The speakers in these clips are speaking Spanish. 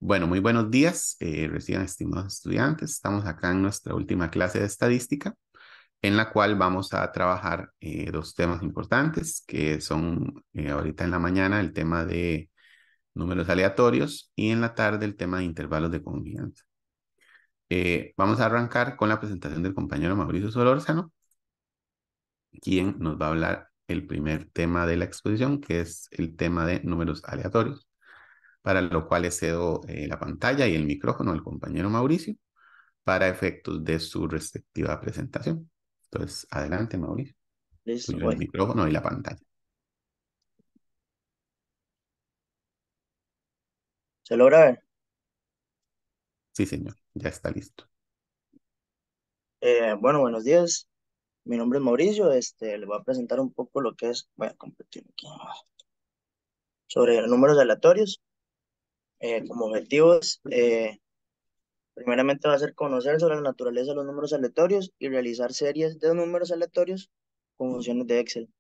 Bueno, muy buenos días, reciban estimados estudiantes. Estamos acá en nuestra última clase de estadística, en la cual vamos a trabajar dos temas importantes, que son ahorita en la mañana el tema de números aleatorios y en la tarde el tema de intervalos de confianza. Vamos a arrancar con la presentación del compañero Mauricio Solórzano, quien nos va a hablar el primer tema de la exposición, que es el tema de números aleatorios, para lo cual le cedo la pantalla y el micrófono al compañero Mauricio para efectos de su respectiva presentación. Entonces, adelante, Mauricio. Listo, Tuyo el voy. micrófono y la pantalla. ¿Se logra ver? Sí, señor, ya está listo. Bueno, buenos días. Mi nombre es Mauricio. Le voy a presentar un poco lo que es, voy a compartir aquí, sobre números aleatorios. Como objetivos, primeramente va a ser conocer sobre la naturaleza de los números aleatorios y realizar series de números aleatorios con funciones de Excel.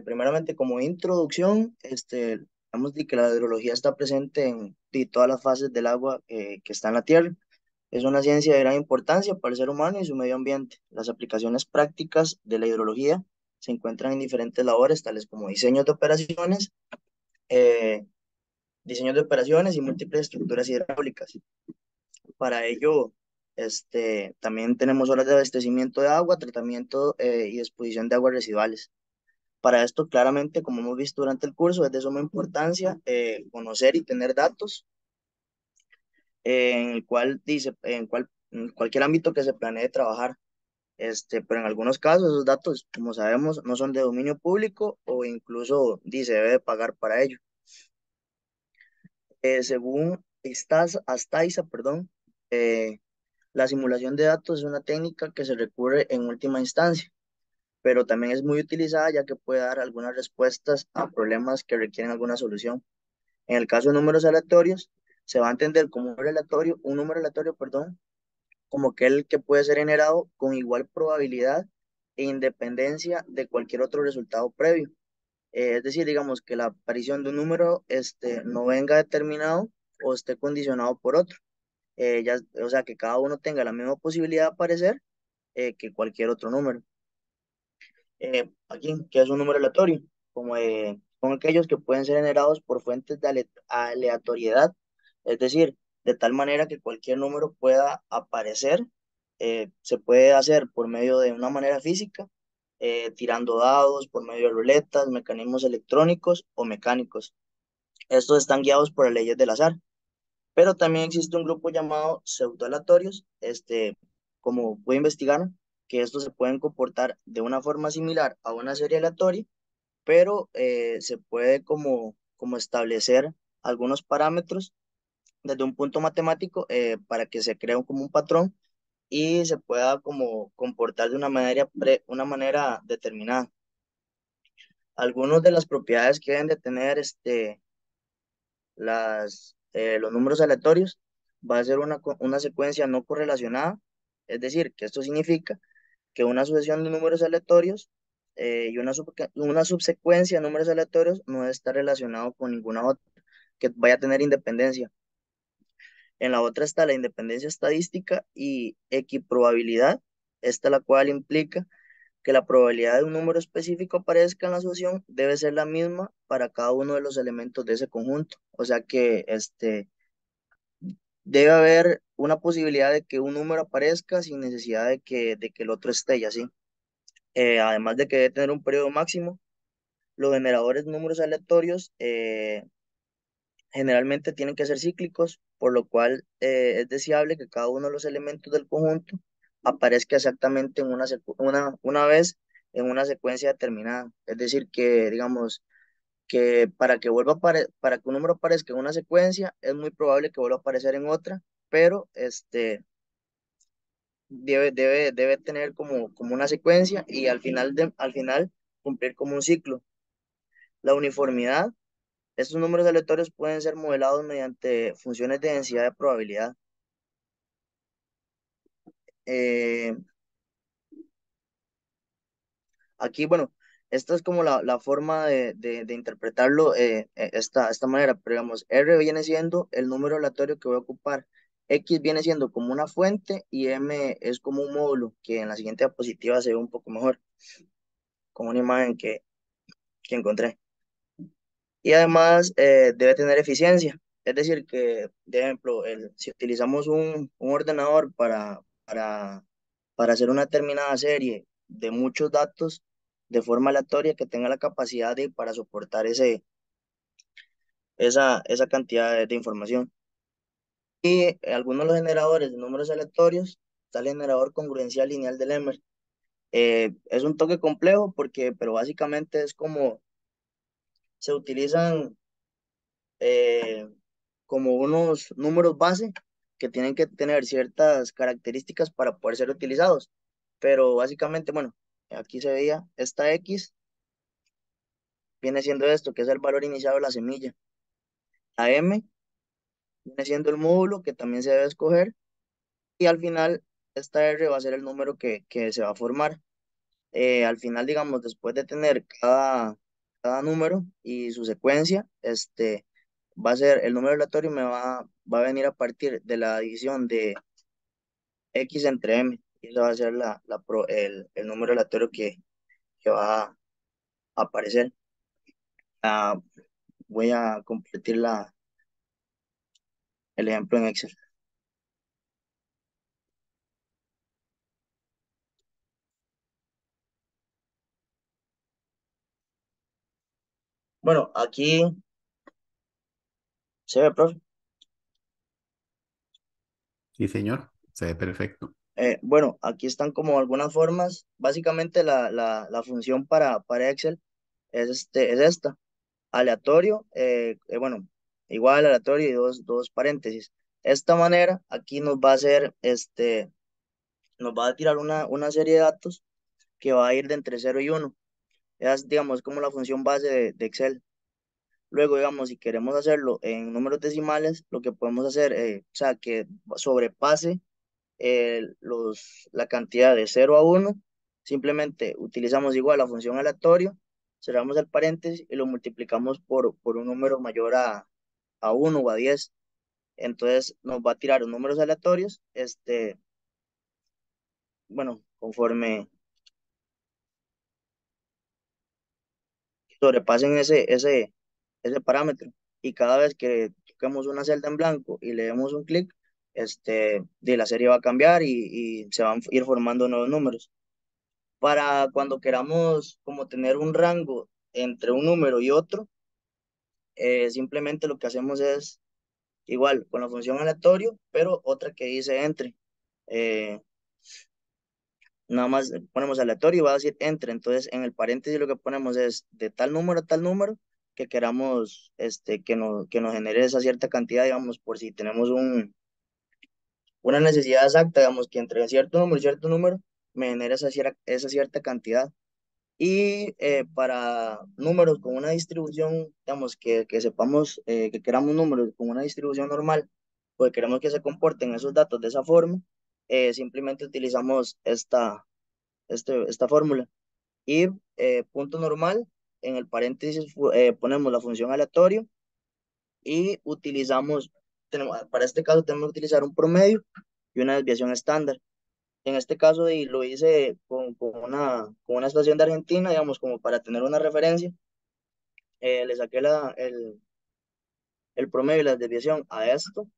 Primeramente, como introducción, vemos de que la hidrología está presente en todas las fases del agua que está en la Tierra. Es una ciencia de gran importancia para el ser humano y su medio ambiente. Las aplicaciones prácticas de la hidrología se encuentran en diferentes labores, tales como eh, diseños de operaciones y múltiples estructuras hidráulicas. Para ello, también tenemos horas de abastecimiento de agua, tratamiento y disposición de aguas residuales. Para esto, claramente, como hemos visto durante el curso, es de suma importancia conocer y tener datos en el cual dice, en cualquier ámbito que se planee trabajar. Pero en algunos casos esos datos, como sabemos, no son de dominio público o incluso se debe de pagar para ello. Según Astaiza, perdón, eh, la simulación de datos es una técnica que se recurre en última instancia, pero también es muy utilizada ya que puede dar algunas respuestas a problemas que requieren alguna solución. En el caso de números aleatorios, se va a entender como un número aleatorio, perdón, como aquel que puede ser generado con igual probabilidad e independencia de cualquier otro resultado previo. Es decir, digamos que la aparición de un número no venga determinado o esté condicionado por otro. O sea, que cada uno tenga la misma posibilidad de aparecer que cualquier otro número. Aquí, que es un número aleatorio, como son aquellos que pueden ser generados por fuentes de aleatoriedad, es decir, de tal manera que cualquier número pueda aparecer. Se puede hacer por medio de una manera física, tirando dados, por medio de ruletas, mecanismos electrónicos o mecánicos. Estos están guiados por las leyes del azar, pero también existe un grupo llamado pseudoaleatorios, como puede investigar, que estos se pueden comportar de una forma similar a una serie aleatoria, pero se puede como establecer algunos parámetros desde un punto matemático para que se cree como un patrón y se pueda como comportar de una manera determinada. Algunas de las propiedades que deben de tener los números aleatorios va a ser una secuencia no correlacionada, es decir, que esto significa que una sucesión de números aleatorios y una subsecuencia de números aleatorios no debe estar relacionado con ninguna otra que vaya a tener independencia. En la otra está la independencia estadística y equiprobabilidad, esta la cual implica que la probabilidad de un número específico aparezca en la asociación debe ser la misma para cada uno de los elementos de ese conjunto. O sea que debe haber una posibilidad de que un número aparezca sin necesidad de que el otro esté y así. Además de que debe tener un periodo máximo, los generadores de números aleatorios generalmente tienen que ser cíclicos, por lo cual es deseable que cada uno de los elementos del conjunto aparezca exactamente una vez en una secuencia determinada. Es decir, que digamos que para que un número aparezca en una secuencia, es muy probable que vuelva a aparecer en otra, pero debe tener como una secuencia y al final cumplir como un ciclo. La uniformidad, estos números aleatorios pueden ser modelados mediante funciones de densidad de probabilidad. Eh, Aquí, bueno, esta es como la forma de interpretarlo esta manera, pero digamos, R viene siendo el número aleatorio que voy a ocupar, X viene siendo como una fuente y M es como un módulo, que en la siguiente diapositiva se ve un poco mejor, como una imagen que encontré. Y además debe tener eficiencia, es decir, que, de ejemplo, si utilizamos un ordenador para hacer una determinada serie de muchos datos de forma aleatoria que tenga la capacidad para soportar esa cantidad de información. Y algunos de los generadores de números aleatorios, está el generador congruencial lineal de Lemmer. Es un toque complejo pero básicamente es como se utilizan eh, como unos números base que tienen que tener ciertas características para poder ser utilizados. Pero básicamente, bueno, aquí se veía, esta X viene siendo esto, que es el valor iniciado de la semilla. La M viene siendo el módulo que también se debe escoger. Y al final, esta R va a ser el número que se va a formar. Al final, digamos, después de tener cada número y su secuencia, va a ser el número aleatorio y va a venir a partir de la división de X entre M. Y eso va a ser el número aleatorio que va a aparecer. Ah, voy a compartir el ejemplo en Excel. Bueno, aquí se ve, profe. Sí, señor, se ve perfecto. Bueno, aquí están como algunas formas. Básicamente la función para Excel es esta. Aleatorio, bueno, igual aleatorio y dos paréntesis. Esta manera aquí nos va a hacer, nos va a tirar una serie de datos que va a ir de entre 0 y 1. Es, digamos, como la función base de Excel. Luego, digamos, si queremos hacerlo en números decimales, lo que podemos hacer, o sea, que sobrepase la cantidad de 0 a 1, simplemente utilizamos igual la función aleatorio, cerramos el paréntesis y lo multiplicamos por un número mayor a 1 o a 10. Entonces nos va a tirar los números aleatorios, bueno, conforme sobrepasen ese parámetro. Y cada vez que toquemos una celda en blanco y le demos un clic, de la serie va a cambiar y se van a ir formando nuevos números. Para cuando queramos como tener un rango entre un número y otro, simplemente lo que hacemos es igual con la función aleatorio, pero otra que dice entre. Eh, Nada más ponemos aleatorio y va a decir entre. Entonces en el paréntesis lo que ponemos es de tal número a tal número que queramos que nos genere esa cierta cantidad, digamos, por si tenemos una necesidad exacta, digamos, que entre cierto número y cierto número me genere esa cierta cantidad. Y para números con una distribución, digamos, que sepamos que queramos números con una distribución normal, pues queremos que se comporten esos datos de esa forma, simplemente utilizamos esta fórmula. Y punto normal, en el paréntesis ponemos la función aleatorio y para este caso tenemos que utilizar un promedio y una desviación estándar. En este caso, y lo hice con una estación de Argentina, digamos, como para tener una referencia. Le saqué el promedio y la desviación a esto,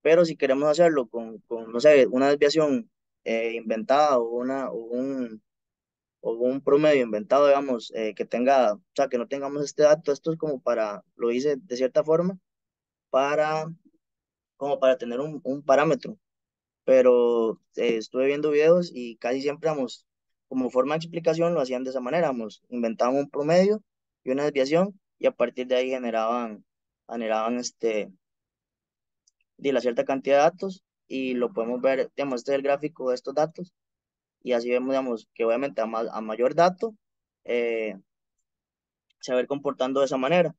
pero si queremos hacerlo no sé, una desviación inventada o un promedio inventado, digamos, o sea, que no tengamos este dato, esto es lo hice de cierta forma, para, como para tener un parámetro, pero estuve viendo videos y casi siempre, vamos, como forma de explicación lo hacían de esa manera, vamos, inventaban un promedio y una desviación y a partir de ahí generaban de la cierta cantidad de datos y lo podemos ver, digamos, este es el gráfico de estos datos y así vemos, digamos, que obviamente a mayor dato eh, se va a ir comportando de esa manera.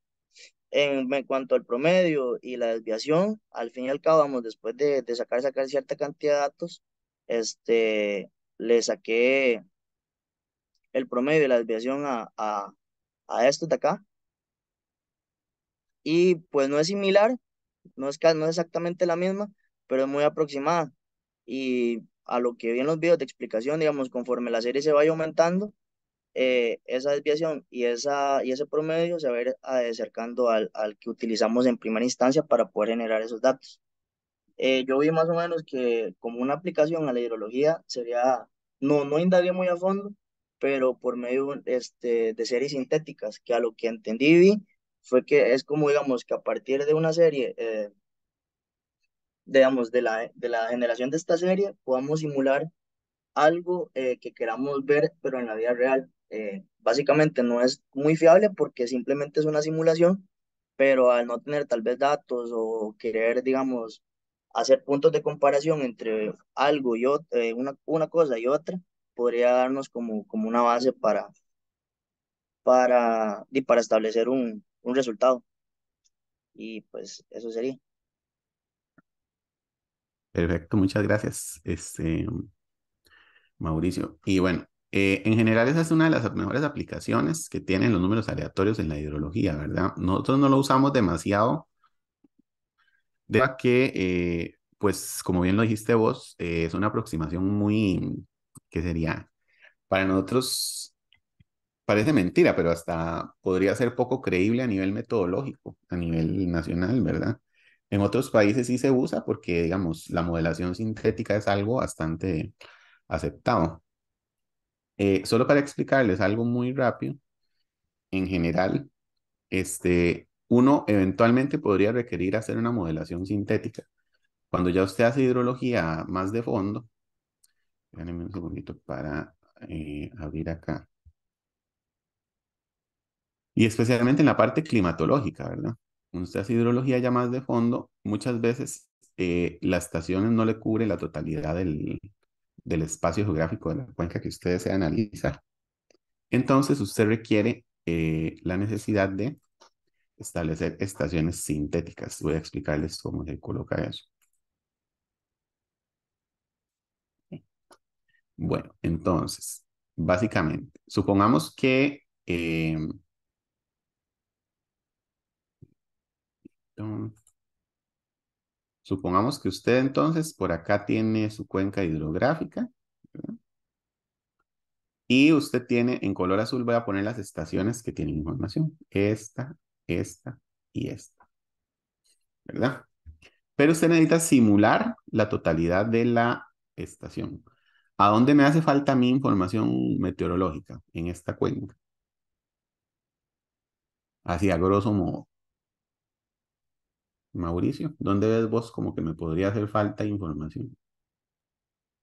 En cuanto al promedio y la desviación, al fin y al cabo, vamos, después de sacar cierta cantidad de datos, le saqué el promedio y la desviación a estos de acá. Y pues no es similar, no es exactamente la misma, pero es muy aproximada. Y a lo que vi en los videos de explicación, digamos, conforme la serie se vaya aumentando, esa desviación y ese promedio se va a ir acercando al que utilizamos en primera instancia para poder generar esos datos. Yo vi más o menos que como una aplicación a la hidrología sería, no indagué muy a fondo, pero por medio de series sintéticas, que a lo que entendí y vi fue que es como, digamos, que a partir de una serie, digamos, de la generación de esta serie, podamos simular algo que queramos ver, pero en la vida real. Básicamente no es muy fiable porque simplemente es una simulación, pero al no tener tal vez datos o querer, digamos, hacer puntos de comparación entre algo y una cosa y otra, podría darnos como una base para establecer un resultado. Y pues eso sería. Perfecto, muchas gracias, Mauricio. Y bueno, en general esa es una de las mejores aplicaciones que tienen los números aleatorios en la hidrología, ¿verdad? Nosotros no lo usamos demasiado, de que, pues como bien lo dijiste vos, es una aproximación muy, ¿qué sería? Para nosotros parece mentira, pero hasta podría ser poco creíble a nivel metodológico, a nivel nacional, ¿verdad? En otros países sí se usa porque, digamos, la modelación sintética es algo bastante aceptado. Solo para explicarles algo muy rápido, en general, uno eventualmente podría requerir hacer una modelación sintética. Cuando ya usted hace hidrología más de fondo, déjenme un segundito para abrir acá. Y especialmente en la parte climatológica, ¿verdad? Cuando usted hace hidrología ya más de fondo, muchas veces las estaciones no le cubre la totalidad del espacio geográfico de la cuenca que usted desea analizar. Entonces, usted requiere la necesidad de establecer estaciones sintéticas. Voy a explicarles cómo se coloca eso. Bueno, entonces, básicamente, supongamos que um, supongamos que usted entonces por acá tiene su cuenca hidrográfica, ¿verdad? Y usted tiene en color azul, voy a poner las estaciones que tienen información. Esta y esta, ¿verdad? Pero usted necesita simular la totalidad de la estación. ¿A dónde me hace falta mi información meteorológica? En esta cuenca. Así a grosso modo. Mauricio, ¿dónde ves vos como que me podría hacer falta información?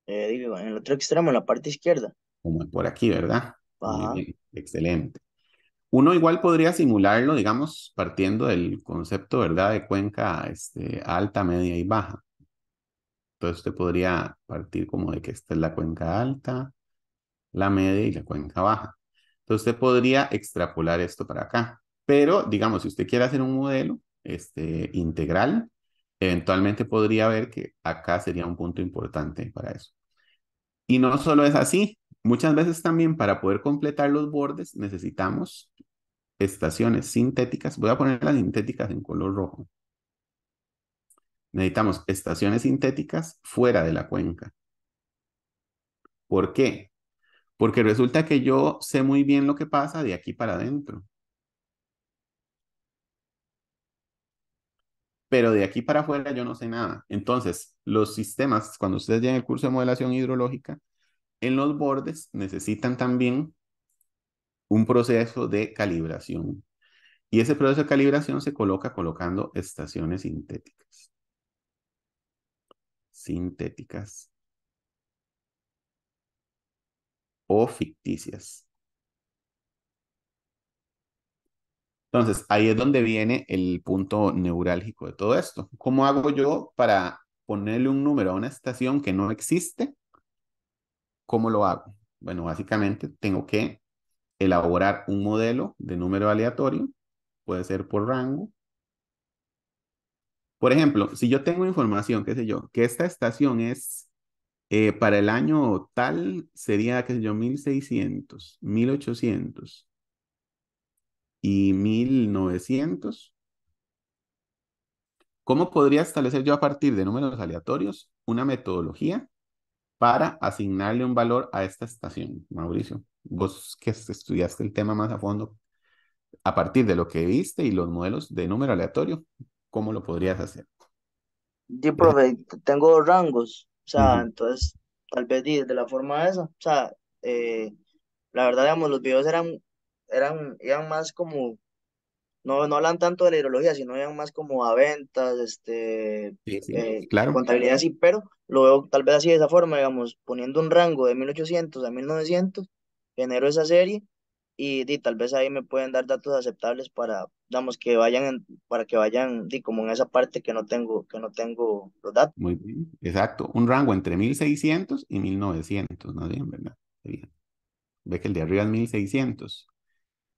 Digo, en el otro extremo, en la parte izquierda. Como por aquí, ¿verdad? Muy Ajá. bien, excelente. Uno igual podría simularlo, digamos, partiendo del concepto, ¿verdad? De cuenca alta, media y baja. Entonces usted podría partir como de que esta es la cuenca alta, la media y la cuenca baja. Entonces usted podría extrapolar esto para acá. Pero, digamos, si usted quiere hacer un modelo integral, eventualmente podría ver que acá sería un punto importante para eso. Y no solo es así, muchas veces también para poder completar los bordes necesitamos estaciones sintéticas. Voy a poner las sintéticas en color rojo. Necesitamos estaciones sintéticas fuera de la cuenca. ¿Por qué? Porque resulta que yo sé muy bien lo que pasa de aquí para adentro, pero de aquí para afuera yo no sé nada. Entonces, los sistemas, cuando ustedes llegan el curso de modelación hidrológica, en los bordes necesitan también un proceso de calibración. Y ese proceso de calibración se coloca colocando estaciones sintéticas. Sintéticas o ficticias. Entonces, ahí es donde viene el punto neurálgico de todo esto. ¿Cómo hago yo para ponerle un número a una estación que no existe? ¿Cómo lo hago? Bueno, básicamente tengo que elaborar un modelo de número aleatorio, puede ser por rango. Por ejemplo, si yo tengo información, qué sé yo, que esta estación es Para el año tal sería, qué sé yo, 1600, 1800 y 1900. ¿Cómo podría establecer yo a partir de números aleatorios una metodología para asignarle un valor a esta estación, Mauricio? Vos que estudiaste el tema más a fondo, a partir de lo que viste y los modelos de número aleatorio, ¿cómo lo podrías hacer? Sí, profe, tengo dos rangos, o sea, Ujú. entonces tal vez de la forma esa, o sea, la verdad, digamos, los videos iban más como, no hablan tanto de la hidrología, sino iban más como a ventas, Sí, sí, claro, contabilidad, sí, pero lo veo tal vez así de esa forma, digamos, poniendo un rango de 1800 a 1900 genero esa serie y tal vez ahí me pueden dar datos aceptables para, digamos, para que vayan, como en esa parte que no tengo los datos. muy bien, exacto. Un rango entre 1600 y 1900, más bien, ¿verdad? Sería. Ve que el de arriba es 1600.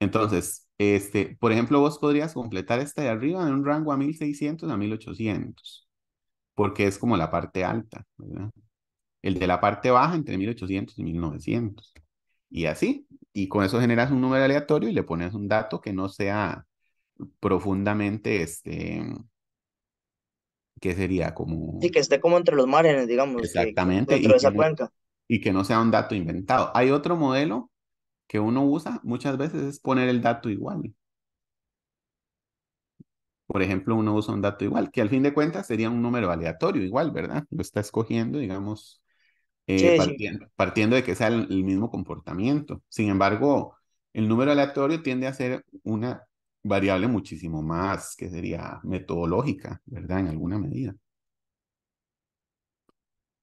Entonces, por ejemplo, vos podrías completar este de arriba en un rango a 1600 a 1800, porque es como la parte alta, ¿verdad? El de la parte baja entre 1800 y 1900. Y así. Y con eso generas un número aleatorio y le pones un dato que no sea profundamente, ¿qué sería? Sí, Como que esté como entre los márgenes, digamos, que exactamente, dentro de esa cuenca. y que no sea un dato inventado. Hay otro modelo que uno usa muchas veces es poner el dato igual. Por ejemplo, uno usa un dato igual, que al fin de cuentas sería un número aleatorio igual, ¿verdad? Lo está escogiendo, digamos, Sí, sí. partiendo de que sea el mismo comportamiento. Sin embargo, el número aleatorio tiende a ser una variable muchísimo más, que sería metodológica, ¿verdad? En alguna medida.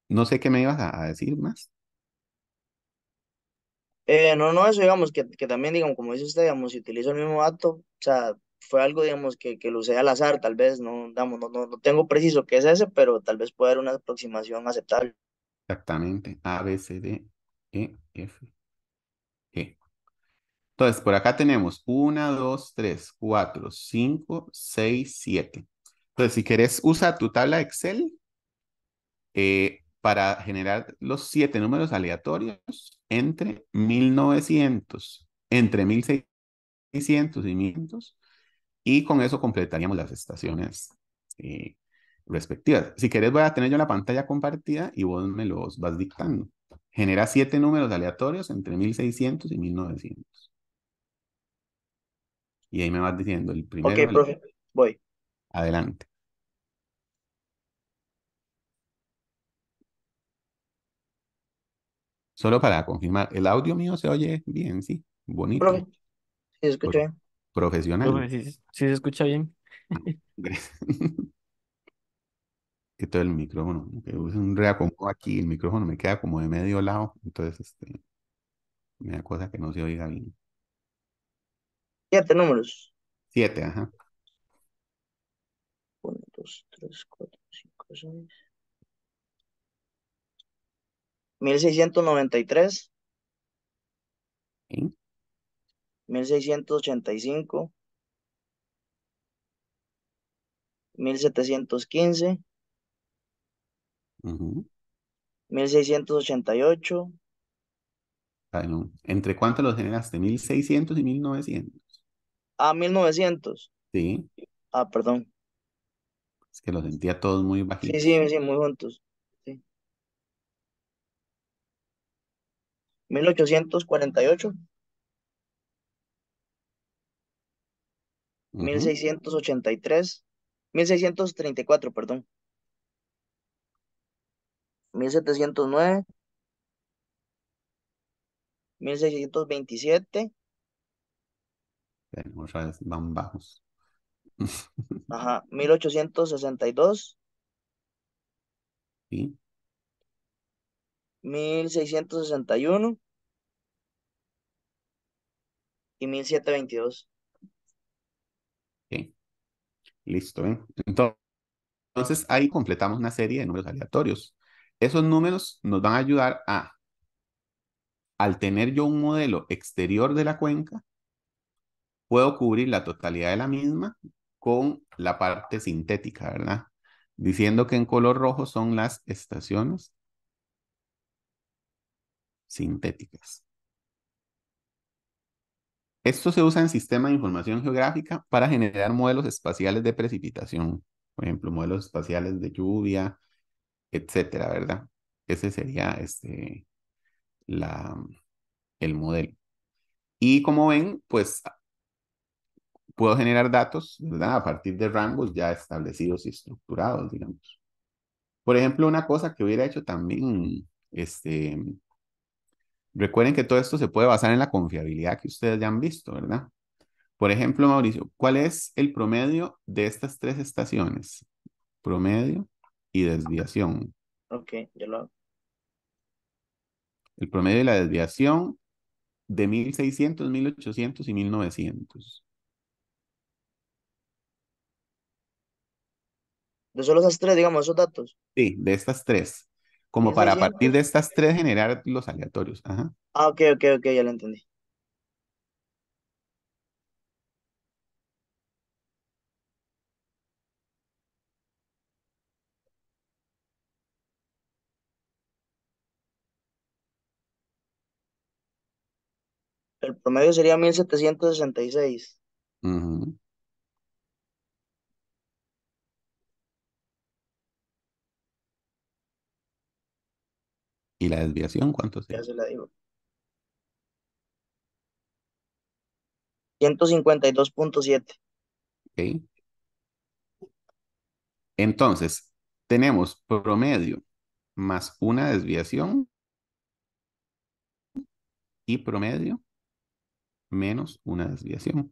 No sé qué me ibas a decir más. No, no, eso digamos que también, digamos, como dice usted, digamos, si utilizo el mismo dato, o sea, fue algo, digamos, que lo usé al azar, tal vez, no, digamos, no tengo preciso qué es ese, pero tal vez pueda dar una aproximación aceptable. Exactamente. A, B, C, D, E, F, G. Entonces, por acá tenemos 1, 2, 3, 4, 5, 6, 7. Entonces, si querés, usa tu tabla Excel para generar los 7 números aleatorios entre 1600 y 1500, y con eso completaríamos las estaciones eh, respectivas. Si querés, voy a tener yo la pantalla compartida y vos me los vas dictando. Genera 7 números aleatorios entre 1600 y 1900. Y ahí me vas diciendo el Ok, primero, profe, voy. adelante. Solo para confirmar, el audio mío se oye bien, sí, Profe, bonito, sí, se escucha pro- bien. profesional. Profe, sí, sí se escucha bien. Ah, gracias. Que todo el micrófono, que es un reacomodo aquí, el micrófono me queda como de medio lado, entonces me da cosa que no se oiga bien. 7 números. 7, ajá. 1, 2, 3, 4, 5, 6. 1693, ¿Sí? 1685, 1715, Ujú. 1688. Bueno, ¿entre cuánto los generaste? 1600 y 1900. 1900. Sí, Perdón. es que los sentía todos muy Sí, bajitos. sí, sí, muy juntos. Sí. 1848, mil Ujú. seiscientos ochenta y tres, 1634, perdón. 1709, 1627, Bueno, otra vez van bajos. ajá, 1862, Sí, 1661 y 1722. ok, listo, ¿eh? Entonces ahí completamos una serie de números aleatorios. Esos números nos van a ayudar al tener yo un modelo exterior de la cuenca, puedo cubrir la totalidad de la misma con la parte sintética, ¿verdad? Diciendo que en color rojo son las estaciones sintéticas. Esto se usa en sistemas de información geográfica para generar modelos espaciales de precipitación, por ejemplo, modelos espaciales de lluvia, etcétera, ¿verdad? Ese sería la, el modelo. Y como ven, pues puedo generar datos, ¿verdad? A partir de rangos ya establecidos y estructurados, digamos. Por ejemplo, una cosa que hubiera hecho también, recuerden que todo esto se puede basar en la confiabilidad que ustedes ya han visto, ¿verdad? Por ejemplo, Mauricio, ¿cuál es el promedio de estas tres estaciones? Promedio y desviación. Ok, yo lo hago. El promedio y la desviación de 1600, 1800 y 1900. De solo esas tres, digamos, esos datos. Sí, de estas tres. Como mil para a partir seiscientos de estas tres generar los aleatorios. Ajá. Ah, ok, ok, ok, ya lo entendí. El promedio sería 1766. Ujú. ¿Y la desviación cuánto Ya sería? se la digo. 152.7. ¿Ok? Entonces, tenemos promedio más una desviación y promedio menos una desviación.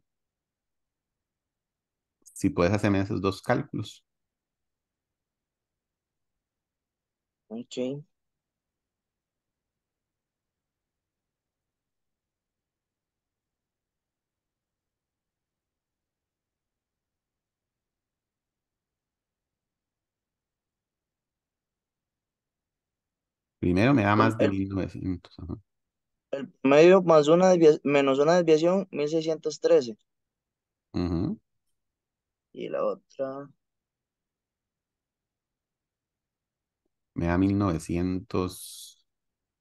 Si puedes hacerme esos dos cálculos. Ok. Primero me da Prom- más de El, 1900. Ajá. el promedio más menos una desviación, 1613. Ujú. Y la otra, Me da 1900.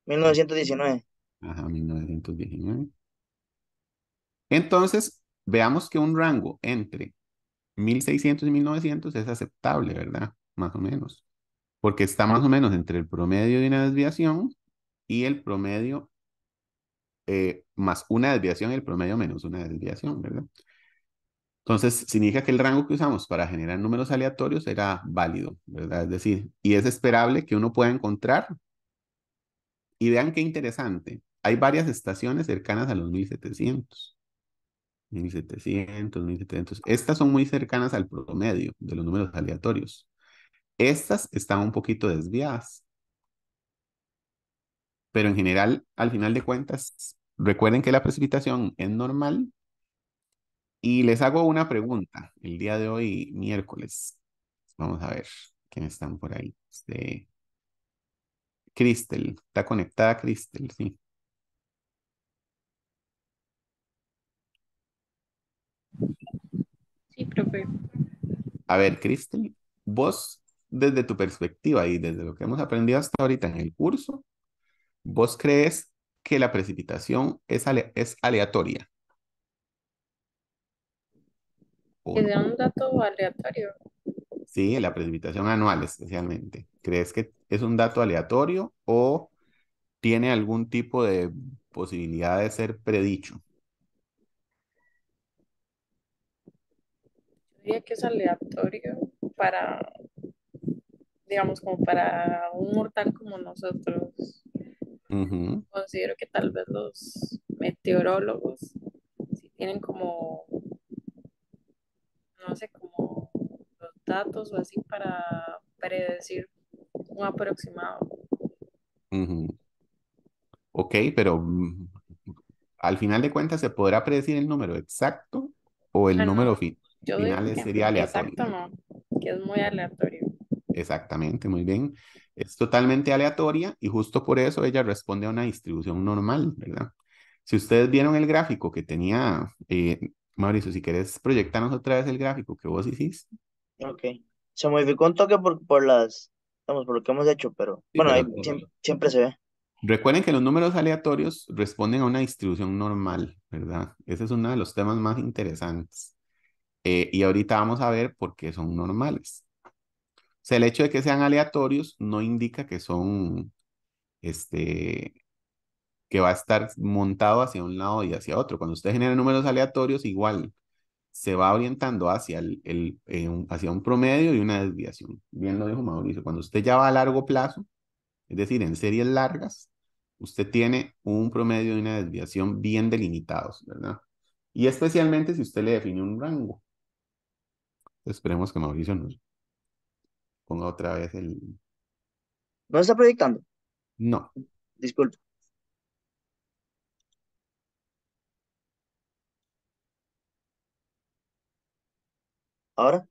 1919. Ajá, 1919. Entonces, veamos que un rango entre 1600 y 1900 es aceptable, ¿verdad? Más o menos. Porque está más o menos entre el promedio de una desviación y el promedio más una desviación y el promedio menos una desviación, ¿verdad? Entonces, significa que el rango que usamos para generar números aleatorios era válido, ¿verdad? Es decir, y es esperable que uno pueda encontrar, y vean qué interesante, hay varias estaciones cercanas a los 1700. 1700, 1700. Estas son muy cercanas al promedio de los números aleatorios. Estas están un poquito desviadas, pero en general, al final de cuentas, recuerden que la precipitación es normal y les hago una pregunta el día de hoy, miércoles. Vamos a ver quiénes están por ahí. Cristel, está conectada Cristel, sí. Sí, profe. A ver, Cristel, vos, desde tu perspectiva y desde lo que hemos aprendido hasta ahorita en el curso, ¿vos crees que la precipitación es aleatoria o Que no? sea un dato aleatorio. Sí, la precipitación anual especialmente. ¿Crees que es un dato aleatorio o tiene algún tipo de posibilidad de ser predicho? Yo diría que es aleatorio para, digamos, como para un mortal como nosotros. Ujú, Considero que tal vez los meteorólogos sí tienen como, no sé, como los datos o así para predecir un aproximado. ujú. Ok, pero al final de cuentas se podrá predecir el número exacto o el Ah, número no, yo digo final que sería aleatorio. exacto no, que es muy aleatorio. Exactamente, muy bien. Es totalmente aleatoria y justo por eso ella responde a una distribución normal, ¿verdad? Si ustedes vieron el gráfico que tenía, Mauricio, si querés proyectarnos otra vez el gráfico que vos hiciste. Ok. Se modificó un toque por las, vamos, por lo que hemos hecho, pero Sí, bueno, ahí pero siempre se ve. Recuerden que los números aleatorios responden a una distribución normal, ¿verdad? Ese es uno de los temas más interesantes. Y ahorita vamos a ver por qué son normales. O sea, el hecho de que sean aleatorios no indica que son, este, que va a estar montado hacia un lado y hacia otro. Cuando usted genera números aleatorios, igual se va orientando hacia hacia un promedio y una desviación. Bien lo dijo Mauricio. Cuando usted ya va a largo plazo, es decir, en series largas, usted tiene un promedio y una desviación bien delimitados, ¿verdad? Y especialmente si usted le define un rango. Esperemos que Mauricio nos ponga otra vez el... ¿No está proyectando? No, Disculpe. Ahora,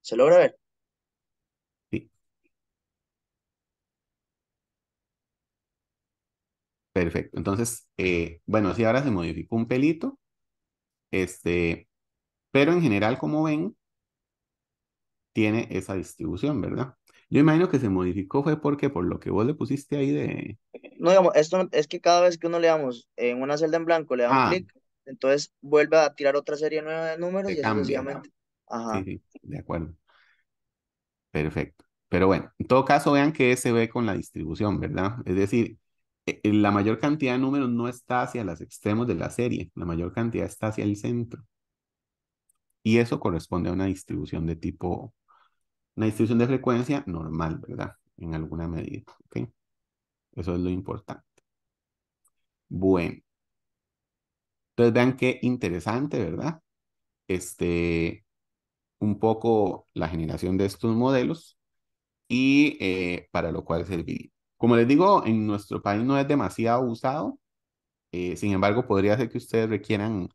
¿se logra ver? sí, perfecto. Entonces, bueno, sí, ahora se modificó un pelito, este, pero en general, como ven, tiene esa distribución, ¿verdad? Yo imagino que se modificó fue porque por lo que vos le pusiste ahí de... No, digamos, es que cada vez que uno le damos en una celda en blanco, le da un Ah, clic, entonces vuelve a tirar otra serie nueva de números se y así cambia. sucesivamente. Sí, Ajá. sí, de acuerdo. Perfecto. Pero bueno, en todo caso, vean que se ve con la distribución, ¿verdad? Es decir, la mayor cantidad de números no está hacia los extremos de la serie, la mayor cantidad está hacia el centro. Y eso corresponde a una distribución de tipo, una distribución de frecuencia normal, ¿verdad? En alguna medida, ¿ok? Eso es lo importante. Bueno, entonces vean qué interesante, ¿verdad? Este, un poco la generación de estos modelos y para lo cual serviría. Como les digo, en nuestro país no es demasiado usado, sin embargo, podría ser que ustedes requieran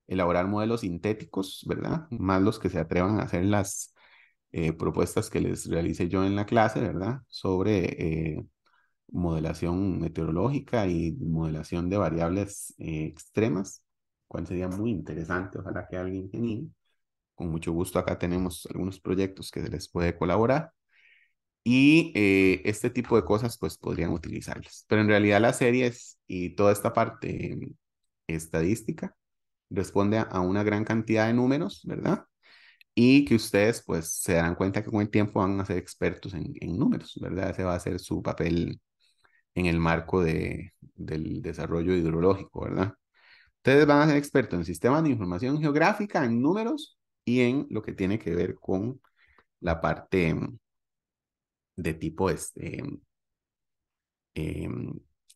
elaborar modelos sintéticos, ¿verdad? Más los que se atrevan a hacer las propuestas que les realice yo en la clase, ¿verdad? Sobre modelación meteorológica y modelación de variables extremas, cual sería muy interesante, ojalá que alguien genie. Con mucho gusto acá tenemos algunos proyectos que se les puede colaborar. Y este tipo de cosas pues podrían utilizarlas. Pero en realidad las series y toda esta parte estadística responde a una gran cantidad de números, ¿verdad? Y que ustedes pues se darán cuenta que con el tiempo van a ser expertos en números, ¿verdad? Ese va a ser su papel en el marco del desarrollo hidrológico, ¿verdad? Ustedes van a ser expertos en sistemas de información geográfica, en números y en lo que tiene que ver con la parte de tipo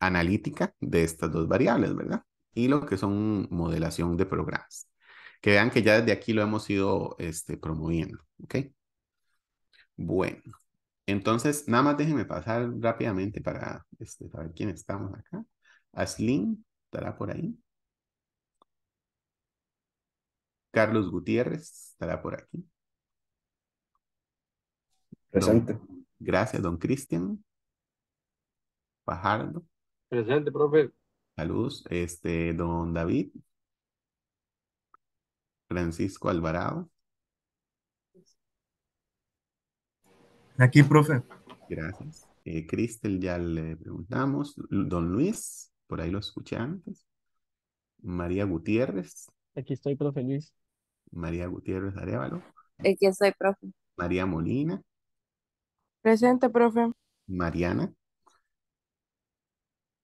analítica de estas dos variables, ¿verdad? Y lo que son modelación de programas. Que vean que ya desde aquí lo hemos ido promoviendo, ¿ok? Bueno, entonces nada más déjenme pasar rápidamente para saber quién estamos acá. Aslin estará por ahí. Carlos Gutiérrez estará por aquí. Don, Presente. gracias, don Cristian Fajardo. Presente, profe. Saludos, don David, Francisco Alvarado. Aquí, profe. Gracias. Cristel ya le preguntamos. Don Luis, por ahí lo escuché antes. María Gutiérrez. Aquí estoy, profe Luis. María Gutiérrez Arevalo. Aquí estoy, profe. María Molina. Presente, profe. Mariana.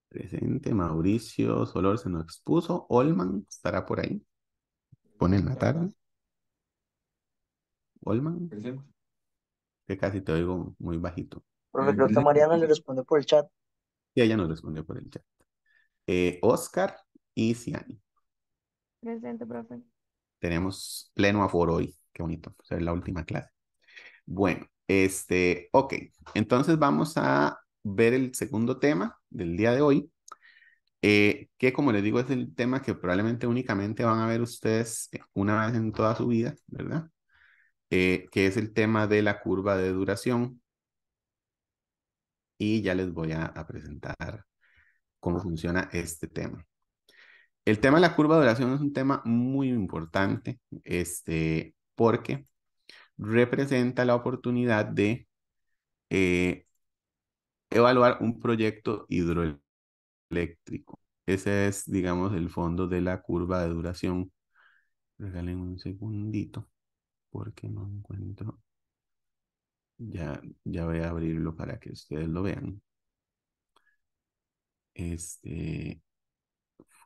Presente. Mauricio Solor se nos expuso. Olman estará por ahí. Pone en la tarde. Olman, Presente. que casi te oigo muy bajito. Profe, creo que Mariana le responde por el chat. Y ella nos respondió por el chat. Oscar y Ciani. Presente, profe. Tenemos pleno aforo hoy. Qué bonito. Ser la última clase. Bueno, ok. Entonces vamos a ver el segundo tema del día de hoy, que como les digo es el tema que probablemente únicamente van a ver ustedes una vez en toda su vida, ¿verdad? Que es el tema de la curva de duración. Y ya les voy a presentar cómo funciona este tema. El tema de la curva de duración es un tema muy importante, porque representa la oportunidad de evaluar un proyecto hidroeléctrico. Ese es, digamos, el fondo de la curva de duración. Regalen un segundito porque no encuentro. Ya voy a abrirlo para que ustedes lo vean.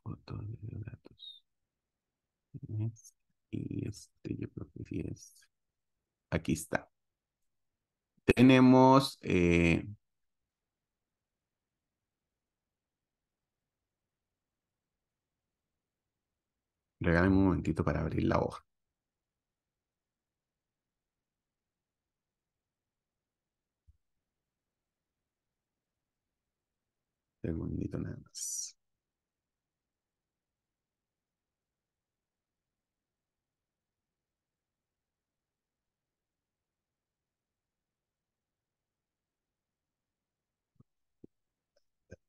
Foto de datos. Y yo creo que sí es. Aquí está. Tenemos regálame un momentito para abrir la hoja. Segundito nada más.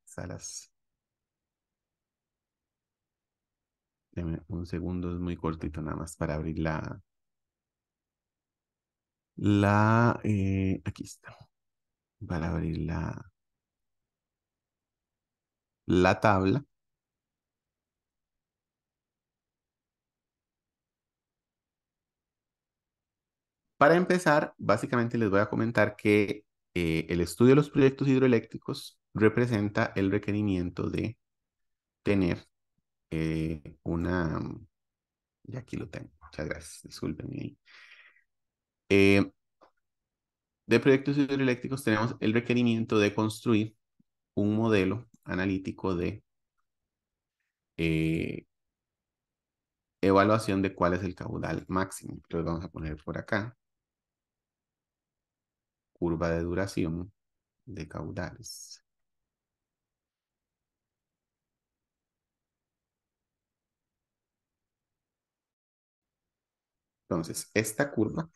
Salas. Deme un segundo, es muy cortito nada más para abrir aquí está. Para abrir la tabla. Para empezar, básicamente les voy a comentar que el estudio de los proyectos hidroeléctricos representa el requerimiento de tener y aquí lo tengo, muchas gracias, discúlpenme ahí. De proyectos hidroeléctricos tenemos el requerimiento de construir un modelo analítico de eh, evaluación de cuál es el caudal máximo. Entonces vamos a poner por acá curva de duración de caudales. Entonces, esta curva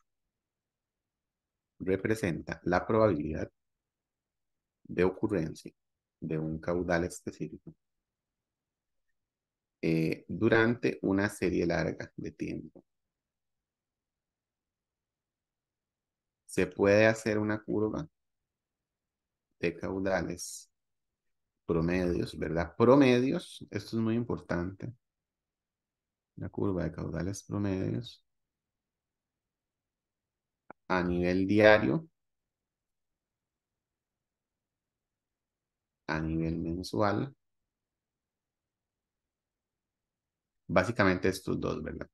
representa la probabilidad de ocurrencia de un caudal específico durante una serie larga de tiempo. Se puede hacer una curva de caudales promedios, ¿verdad? Promedios, esto es muy importante. La curva de caudales promedios a nivel diario, a nivel mensual. Básicamente estos dos, ¿verdad?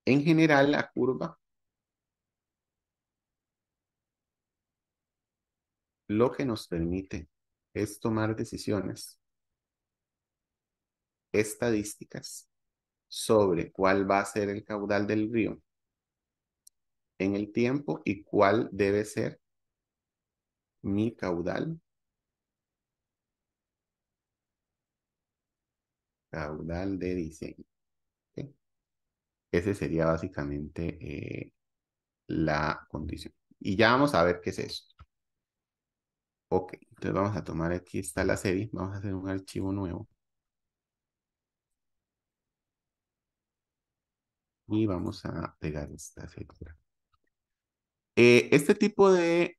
En general, la curva lo que nos permite es tomar decisiones estadísticas sobre cuál va a ser el caudal del río en el tiempo y cuál debe ser mi caudal de diseño. ¿Ok? Ese sería básicamente la condición. Y ya vamos a ver qué es esto. Ok, entonces vamos a tomar, aquí está la serie, vamos a hacer un archivo nuevo. Y vamos a pegar esta serie. Este tipo de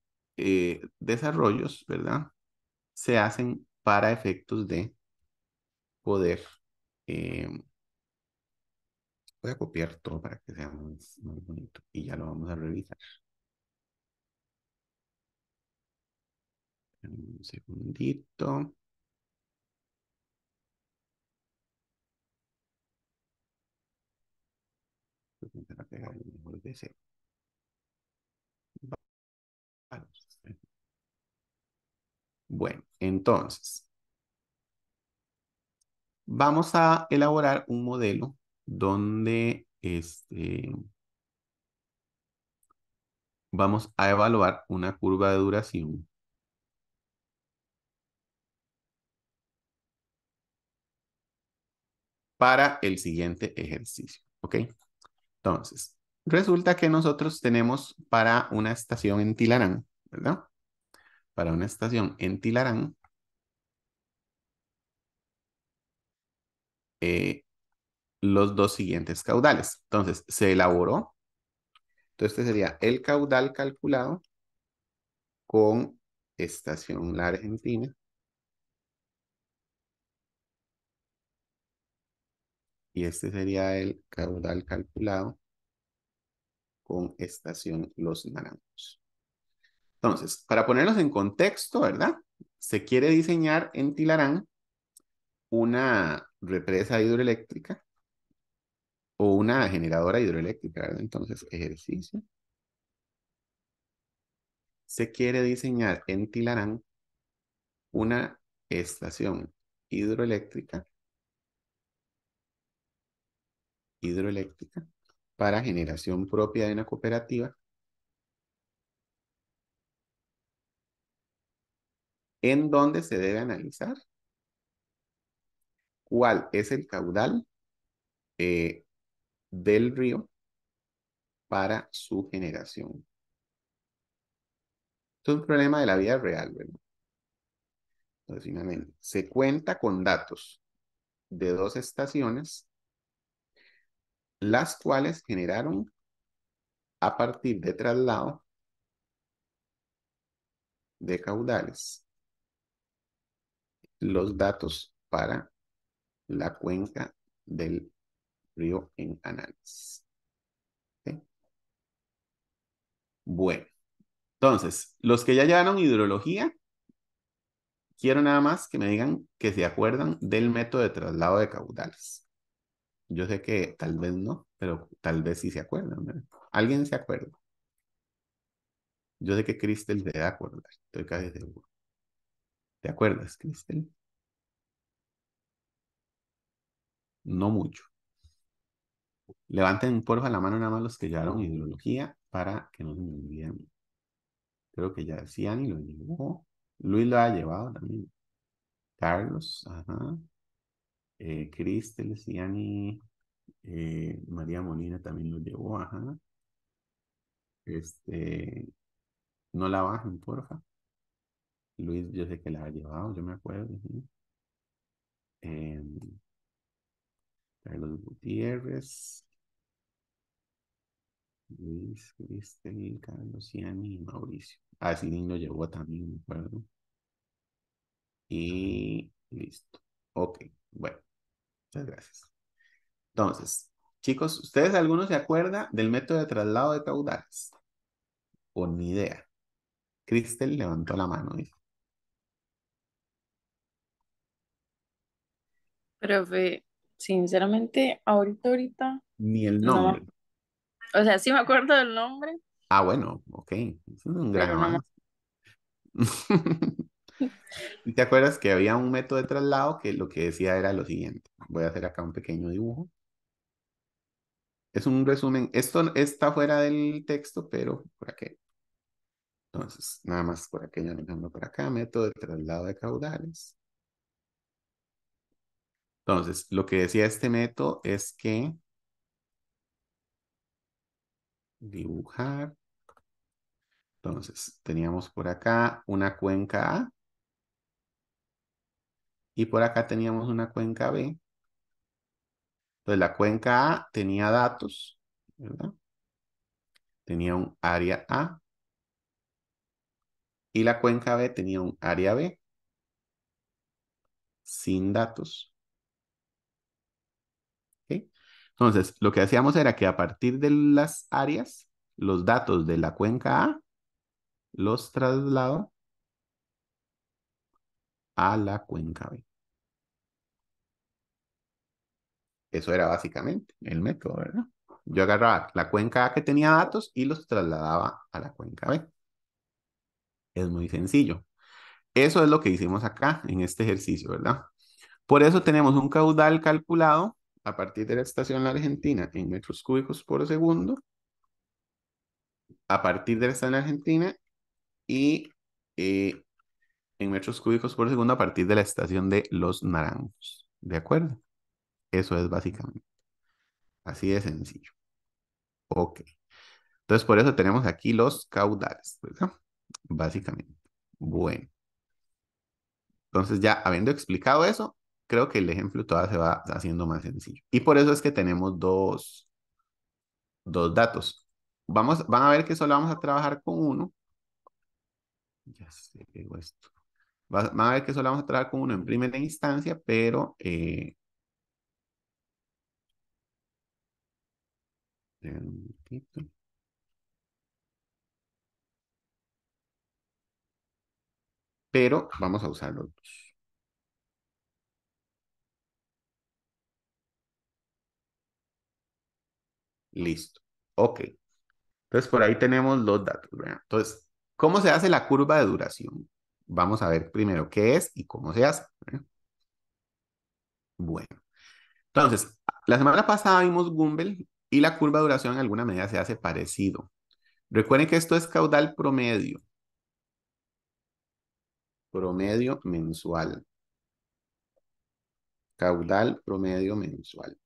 desarrollos, ¿verdad? Se hacen para efectos de poder. eh, Voy a copiar todo para que sea más bonito y ya lo vamos a revisar. Un segundito. Voy a intentar pegar el mejor deseo. Vale. Bueno, entonces, vamos a elaborar un modelo donde vamos a evaluar una curva de duración para el siguiente ejercicio. ¿Ok? Entonces, resulta que nosotros tenemos para una estación en Tilarán, ¿verdad? Para una estación en Tilarán, los dos siguientes caudales. Entonces, se elaboró Entonces, este sería el caudal calculado con estación La Argentina. Y este sería el caudal calculado con estación Los Naranjos. Entonces, para ponerlos en contexto, ¿verdad? Se quiere diseñar en Tilarán una represa hidroeléctrica o una generadora hidroeléctrica, ¿verdad? Entonces, ejercicio. Se quiere diseñar en Tilarán una estación hidroeléctrica para generación propia de una cooperativa en donde se debe analizar cuál es el caudal del río para su generación. Esto es un problema de la vida real, ¿verdad? Entonces, finalmente, se cuenta con datos de 2 estaciones, las cuales generaron a partir de traslado de caudales los datos para la cuenca del río en análisis. ¿Okay? Bueno, entonces, los que ya llevaron hidrología, quiero nada más que me digan que se acuerdan del método de traslado de caudales. Yo sé que tal vez no, pero tal vez sí se acuerdan, ¿verdad? ¿Alguien se acuerda? Yo sé que Cristel se da acordar, estoy casi seguro. ¿Te acuerdas, Cristel? No mucho. Levanten porfa la mano nada más los que llevaron hidrología para que no se me olviden. Creo que ya Ciani lo llevó. Luis lo ha llevado también. Carlos, ajá. Cristel, Ciani, María Molina también lo llevó, ajá. No la bajen, porfa. Luis, yo sé que la ha llevado, yo me acuerdo. Ujú. Carlos Gutiérrez, Luis, Cristel, Carlos, Ciani y Mauricio. Ah, sí, lo llevó también, me acuerdo. Y listo. Ok, bueno, muchas gracias. Entonces, chicos, ¿ustedes alguno se acuerda del método de traslado de caudales? O ni idea. Cristel levantó la mano, dice. Profe, sinceramente, ahorita, Ni el no, nombre. o sea, sí me acuerdo del nombre, Ah, bueno, ok. Eso es un gran pero no me... avance. ¿Y te acuerdas que había un método de traslado que lo que decía era lo siguiente? Voy a hacer acá un pequeño dibujo. Es un resumen. Esto está fuera del texto, pero por aquí. Entonces, nada más por aquello anotando por acá, método de traslado de caudales. Entonces, lo que decía este método es que dibujar. Entonces, teníamos por acá una cuenca A y por acá teníamos una cuenca B. Entonces, la cuenca A tenía datos, ¿verdad? Tenía un área A y la cuenca B tenía un área B sin datos. ¿Ok? Entonces, lo que hacíamos era que a partir de las áreas, los datos de la cuenca A los traslado a la cuenca B. Eso era básicamente el método, ¿verdad? Yo agarraba la cuenca A que tenía datos y los trasladaba a la cuenca B. Es muy sencillo. Eso es lo que hicimos acá en este ejercicio, ¿verdad? Por eso tenemos un caudal calculado a partir de la estación La Argentina en metros cúbicos por segundo, a partir de la estación La Argentina y en metros cúbicos por segundo a partir de la estación de Los Naranjos. ¿De acuerdo? Eso es básicamente. Así de sencillo. Ok. Entonces, por eso tenemos aquí los caudales, ¿verdad? Básicamente. Bueno. Entonces, ya habiendo explicado eso, creo que el ejemplo todavía se va haciendo más sencillo. Y por eso es que tenemos dos datos. van a ver que solo vamos a trabajar con uno. Ya sé qué hago esto. Van a ver que solo vamos a trabajar con uno en primera instancia, pero un momentito. Pero vamos a usar los dos. Listo. Ok. Entonces, por ahí tenemos los datos, ¿verdad? Entonces, ¿cómo se hace la curva de duración? Vamos a ver primero qué es y cómo se hace, ¿verdad? Bueno, entonces, la semana pasada vimos Gumbel y la curva de duración en alguna medida se hace parecido. Recuerden que esto es caudal promedio mensual. Caudal promedio mensual.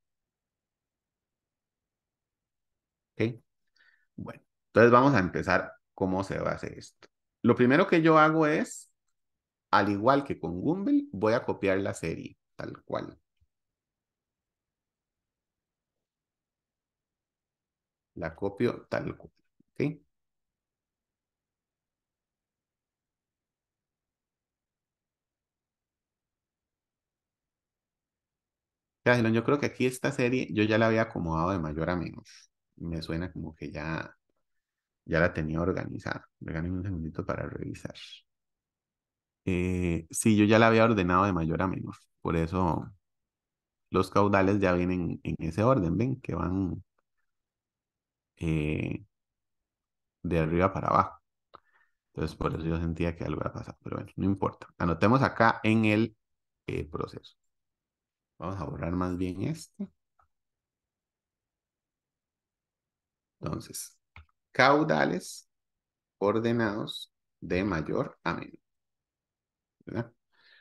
¿Ok? Bueno, entonces vamos a empezar cómo se va a hacer esto. Lo primero que yo hago es, al igual que con Gumbel, voy a copiar la serie, tal cual. La copio tal cual. ¿Ok? Ya, Silon, yo creo que aquí esta serie yo ya la había acomodado de mayor a menos. Me suena como que ya la tenía organizada. Regálame un segundito para revisar. Sí, yo ya la había ordenado de mayor a menor. Por eso los caudales ya vienen en ese orden, ven, que van eh, de arriba para abajo. Entonces, por eso yo sentía que algo había pasado. Pero bueno, no importa. Anotemos acá en el proceso. Vamos a borrar más bien este. Entonces, caudales ordenados de mayor a menor, ¿verdad?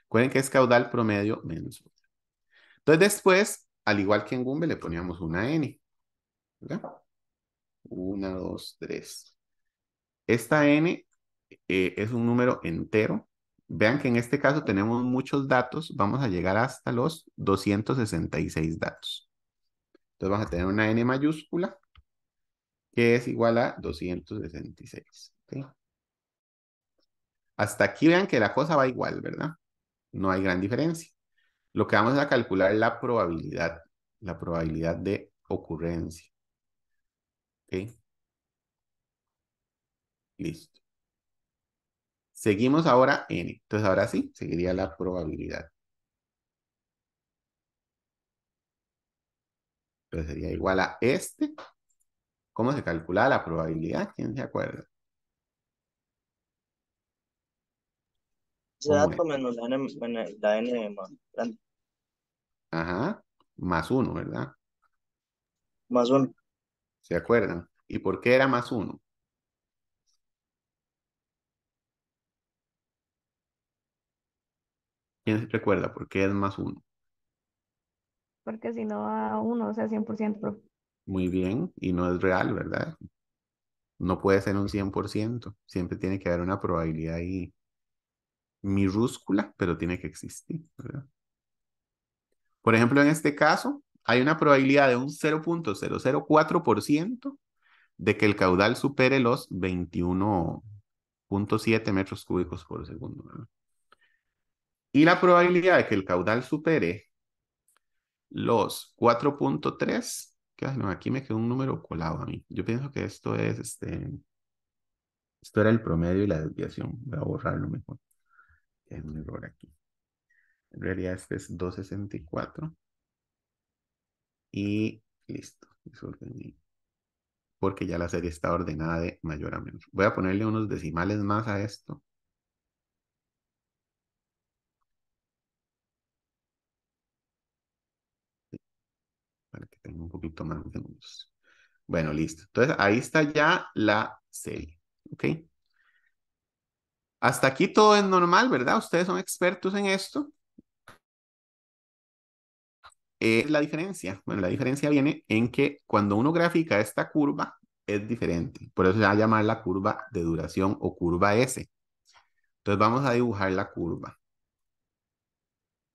Recuerden que es caudal promedio mensual. Entonces después, al igual que en Gumbe, le poníamos una N, ¿verdad? Una, dos, tres. Esta N es un número entero. Vean que en este caso tenemos muchos datos. Vamos a llegar hasta los 266 datos. Entonces vamos a tener una N mayúscula que es igual a 266. ¿Ok? Hasta aquí vean que la cosa va igual, ¿verdad? No hay gran diferencia. Lo que vamos a calcular es la probabilidad de ocurrencia. ¿Ok? Listo. Seguimos ahora n. Entonces ahora sí, seguiría la probabilidad. Entonces sería igual a este. ¿Cómo se calcula la probabilidad? ¿Quién se acuerda? Ese ¿Cómo es? dato menos la N más grande, Ajá. Más uno, ¿verdad? más uno. ¿Se acuerdan? ¿Y por qué era más uno? ¿Quién se recuerda por qué es más uno? Porque si no a uno, o sea, 100%, profe. Muy bien. Y no es real, ¿verdad? No puede ser un 100%. Siempre tiene que haber una probabilidad ahí minúscula, pero tiene que existir, ¿verdad? Por ejemplo, en este caso, hay una probabilidad de un 0,004% de que el caudal supere los 21,7 metros cúbicos por segundo, ¿verdad? Y la probabilidad de que el caudal supere los 4,3, que ay, no, aquí me quedó un número colado a mí. Yo pienso que esto era el promedio y la desviación. Voy a borrarlo mejor. Es un error aquí. En realidad este es 2,64 y listo. Porque ya la serie está ordenada de mayor a menor. Voy a ponerle unos decimales más a esto. Para que tenga un poquito más de números. Bueno, listo. Entonces, ahí está ya la serie. ¿Ok? Hasta aquí todo es normal, ¿verdad? Ustedes son expertos en esto. La diferencia. Bueno, la diferencia viene en que cuando uno grafica esta curva es diferente. Por eso se va a llamar la curva de duración o curva S. Entonces vamos a dibujar la curva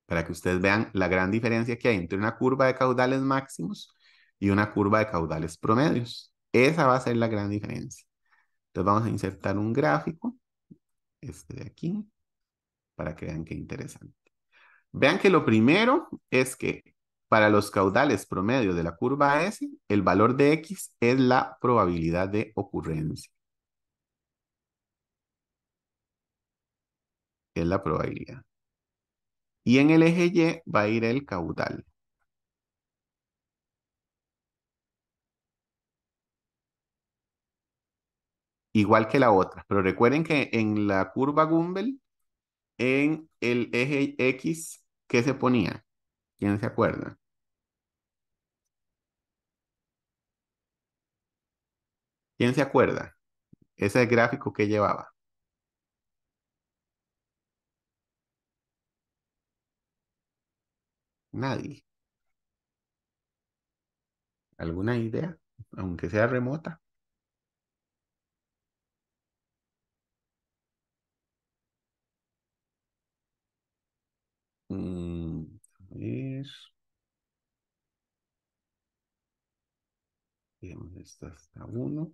para que ustedes vean la gran diferencia que hay entre una curva de caudales máximos y una curva de caudales promedios. Esa va a ser la gran diferencia. Entonces vamos a insertar un gráfico, este de aquí, para que vean qué interesante. Vean que lo primero es que para los caudales promedio de la curva S, el valor de X es la probabilidad de ocurrencia. Es la probabilidad. Y en el eje Y va a ir el caudal. Igual que la otra. Pero recuerden que en la curva Gumbel, en el eje X, ¿qué se ponía? ¿Quién se acuerda? ¿Quién se acuerda? Ese gráfico que llevaba. Nadie. ¿Alguna idea? Aunque sea remota. A ver. Digamos, esto hasta 1.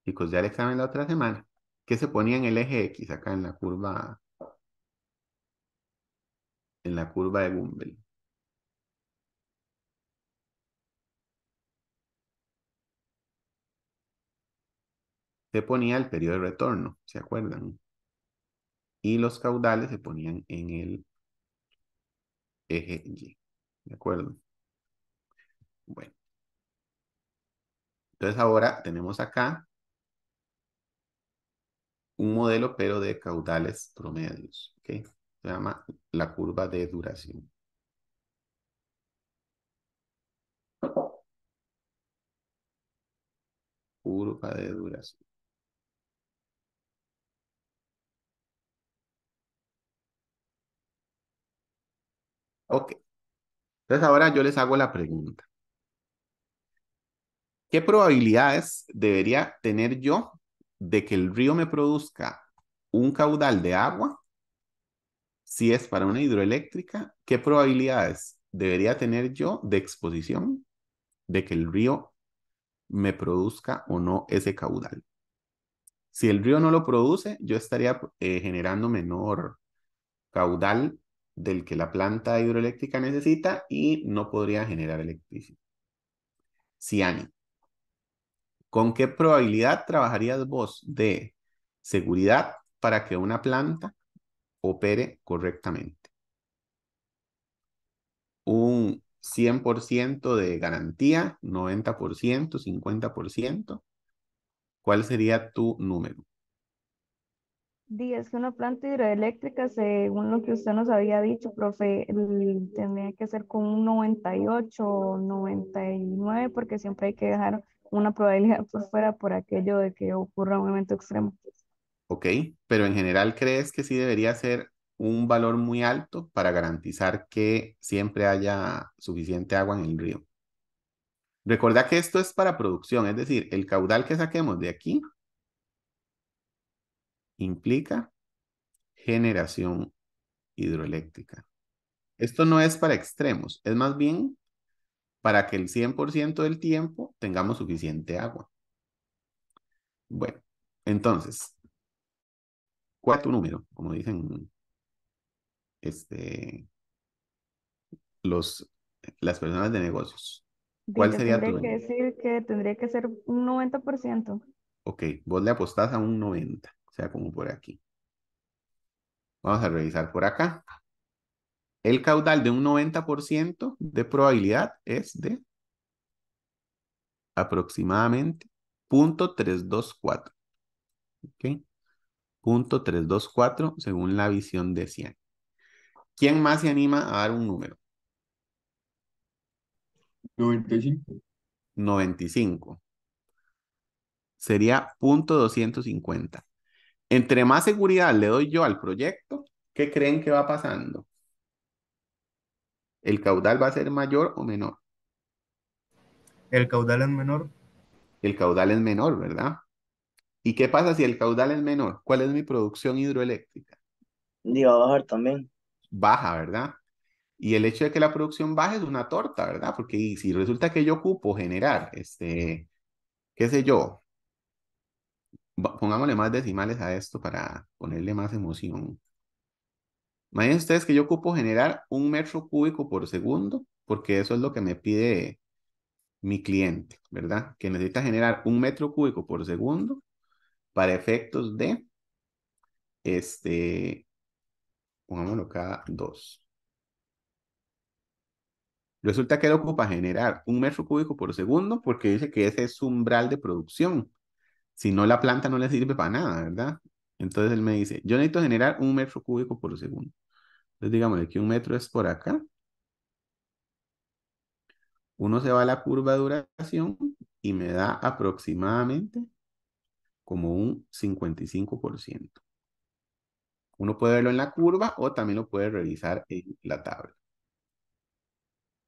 Chicos, ya el examen la otra semana. ¿Qué se ponía en el eje X acá en la curva de Gumbel? Se ponía el periodo de retorno, ¿se acuerdan? Y los caudales se ponían en el eje Y. ¿De acuerdo? Bueno, entonces ahora tenemos acá un modelo, pero de caudales promedios. ¿Ok? Se llama la curva de duración. Curva de duración. Ok. Entonces ahora yo les hago la pregunta. ¿Qué probabilidades debería tener yo de que el río me produzca un caudal de agua? Si es para una hidroeléctrica, ¿qué probabilidades debería tener yo de exposición de que el río me produzca o no ese caudal? Si el río no lo produce, yo estaría generando menor caudal del que la planta hidroeléctrica necesita y no podría generar electricidad. Ciani, ¿con qué probabilidad trabajarías vos de seguridad para que una planta opere correctamente? Un 100% de garantía, 90%, 50%. ¿Cuál sería tu número? Es que una planta hidroeléctrica, según lo que usted nos había dicho, profe, tendría que ser con un 98 o 99, porque siempre hay que dejar una probabilidad por fuera por aquello de que ocurra un evento extremo. ¿Ok? Pero en general, ¿crees que sí debería ser un valor muy alto para garantizar que siempre haya suficiente agua en el río? Recuerda que esto es para producción, es decir, el caudal que saquemos de aquí implica generación hidroeléctrica. Esto no es para extremos, es más bien para que el 100% del tiempo tengamos suficiente agua. Bueno, entonces, ¿cuál es tu número? Como dicen este, los, las personas de negocios. ¿Cuál Yo sería tu tendría que número? decir que tendría que ser un 90%. Ok, vos le apostás a un 90, o sea, como por aquí. Vamos a revisar por acá. El caudal de un 90% de probabilidad es de aproximadamente 0.324. ¿Ok? 0.324 según la visión de 100. ¿Quién más se anima a dar un número? 95. 95. Sería 0.250. Entre más seguridad le doy yo al proyecto, ¿qué creen que va pasando? ¿El caudal va a ser mayor o menor? El caudal es menor. El caudal es menor, ¿verdad? ¿Y qué pasa si el caudal es menor? ¿Cuál es mi producción hidroeléctrica? Y va a bajar también. Baja, ¿verdad? Y el hecho de que la producción baje es una torta, ¿verdad? Porque si resulta que yo ocupo generar qué sé yo, pongámosle más decimales a esto para ponerle más emoción. Imaginen ustedes que yo ocupo generar 1 metro cúbico por segundo, porque eso es lo que me pide mi cliente, ¿verdad? Que necesita generar 1 metro cúbico por segundo para efectos de, este, pongámoslo cada 2. Resulta que él ocupa generar 1 metro cúbico por segundo porque dice que ese es su umbral de producción. Si no, la planta no le sirve para nada, ¿verdad? Entonces él me dice, yo necesito generar 1 metro cúbico por segundo. Entonces digamos que 1 metro es por acá. Uno se va a la curva de duración y me da aproximadamente como un 55%. Uno puede verlo en la curva o también lo puede revisar en la tabla.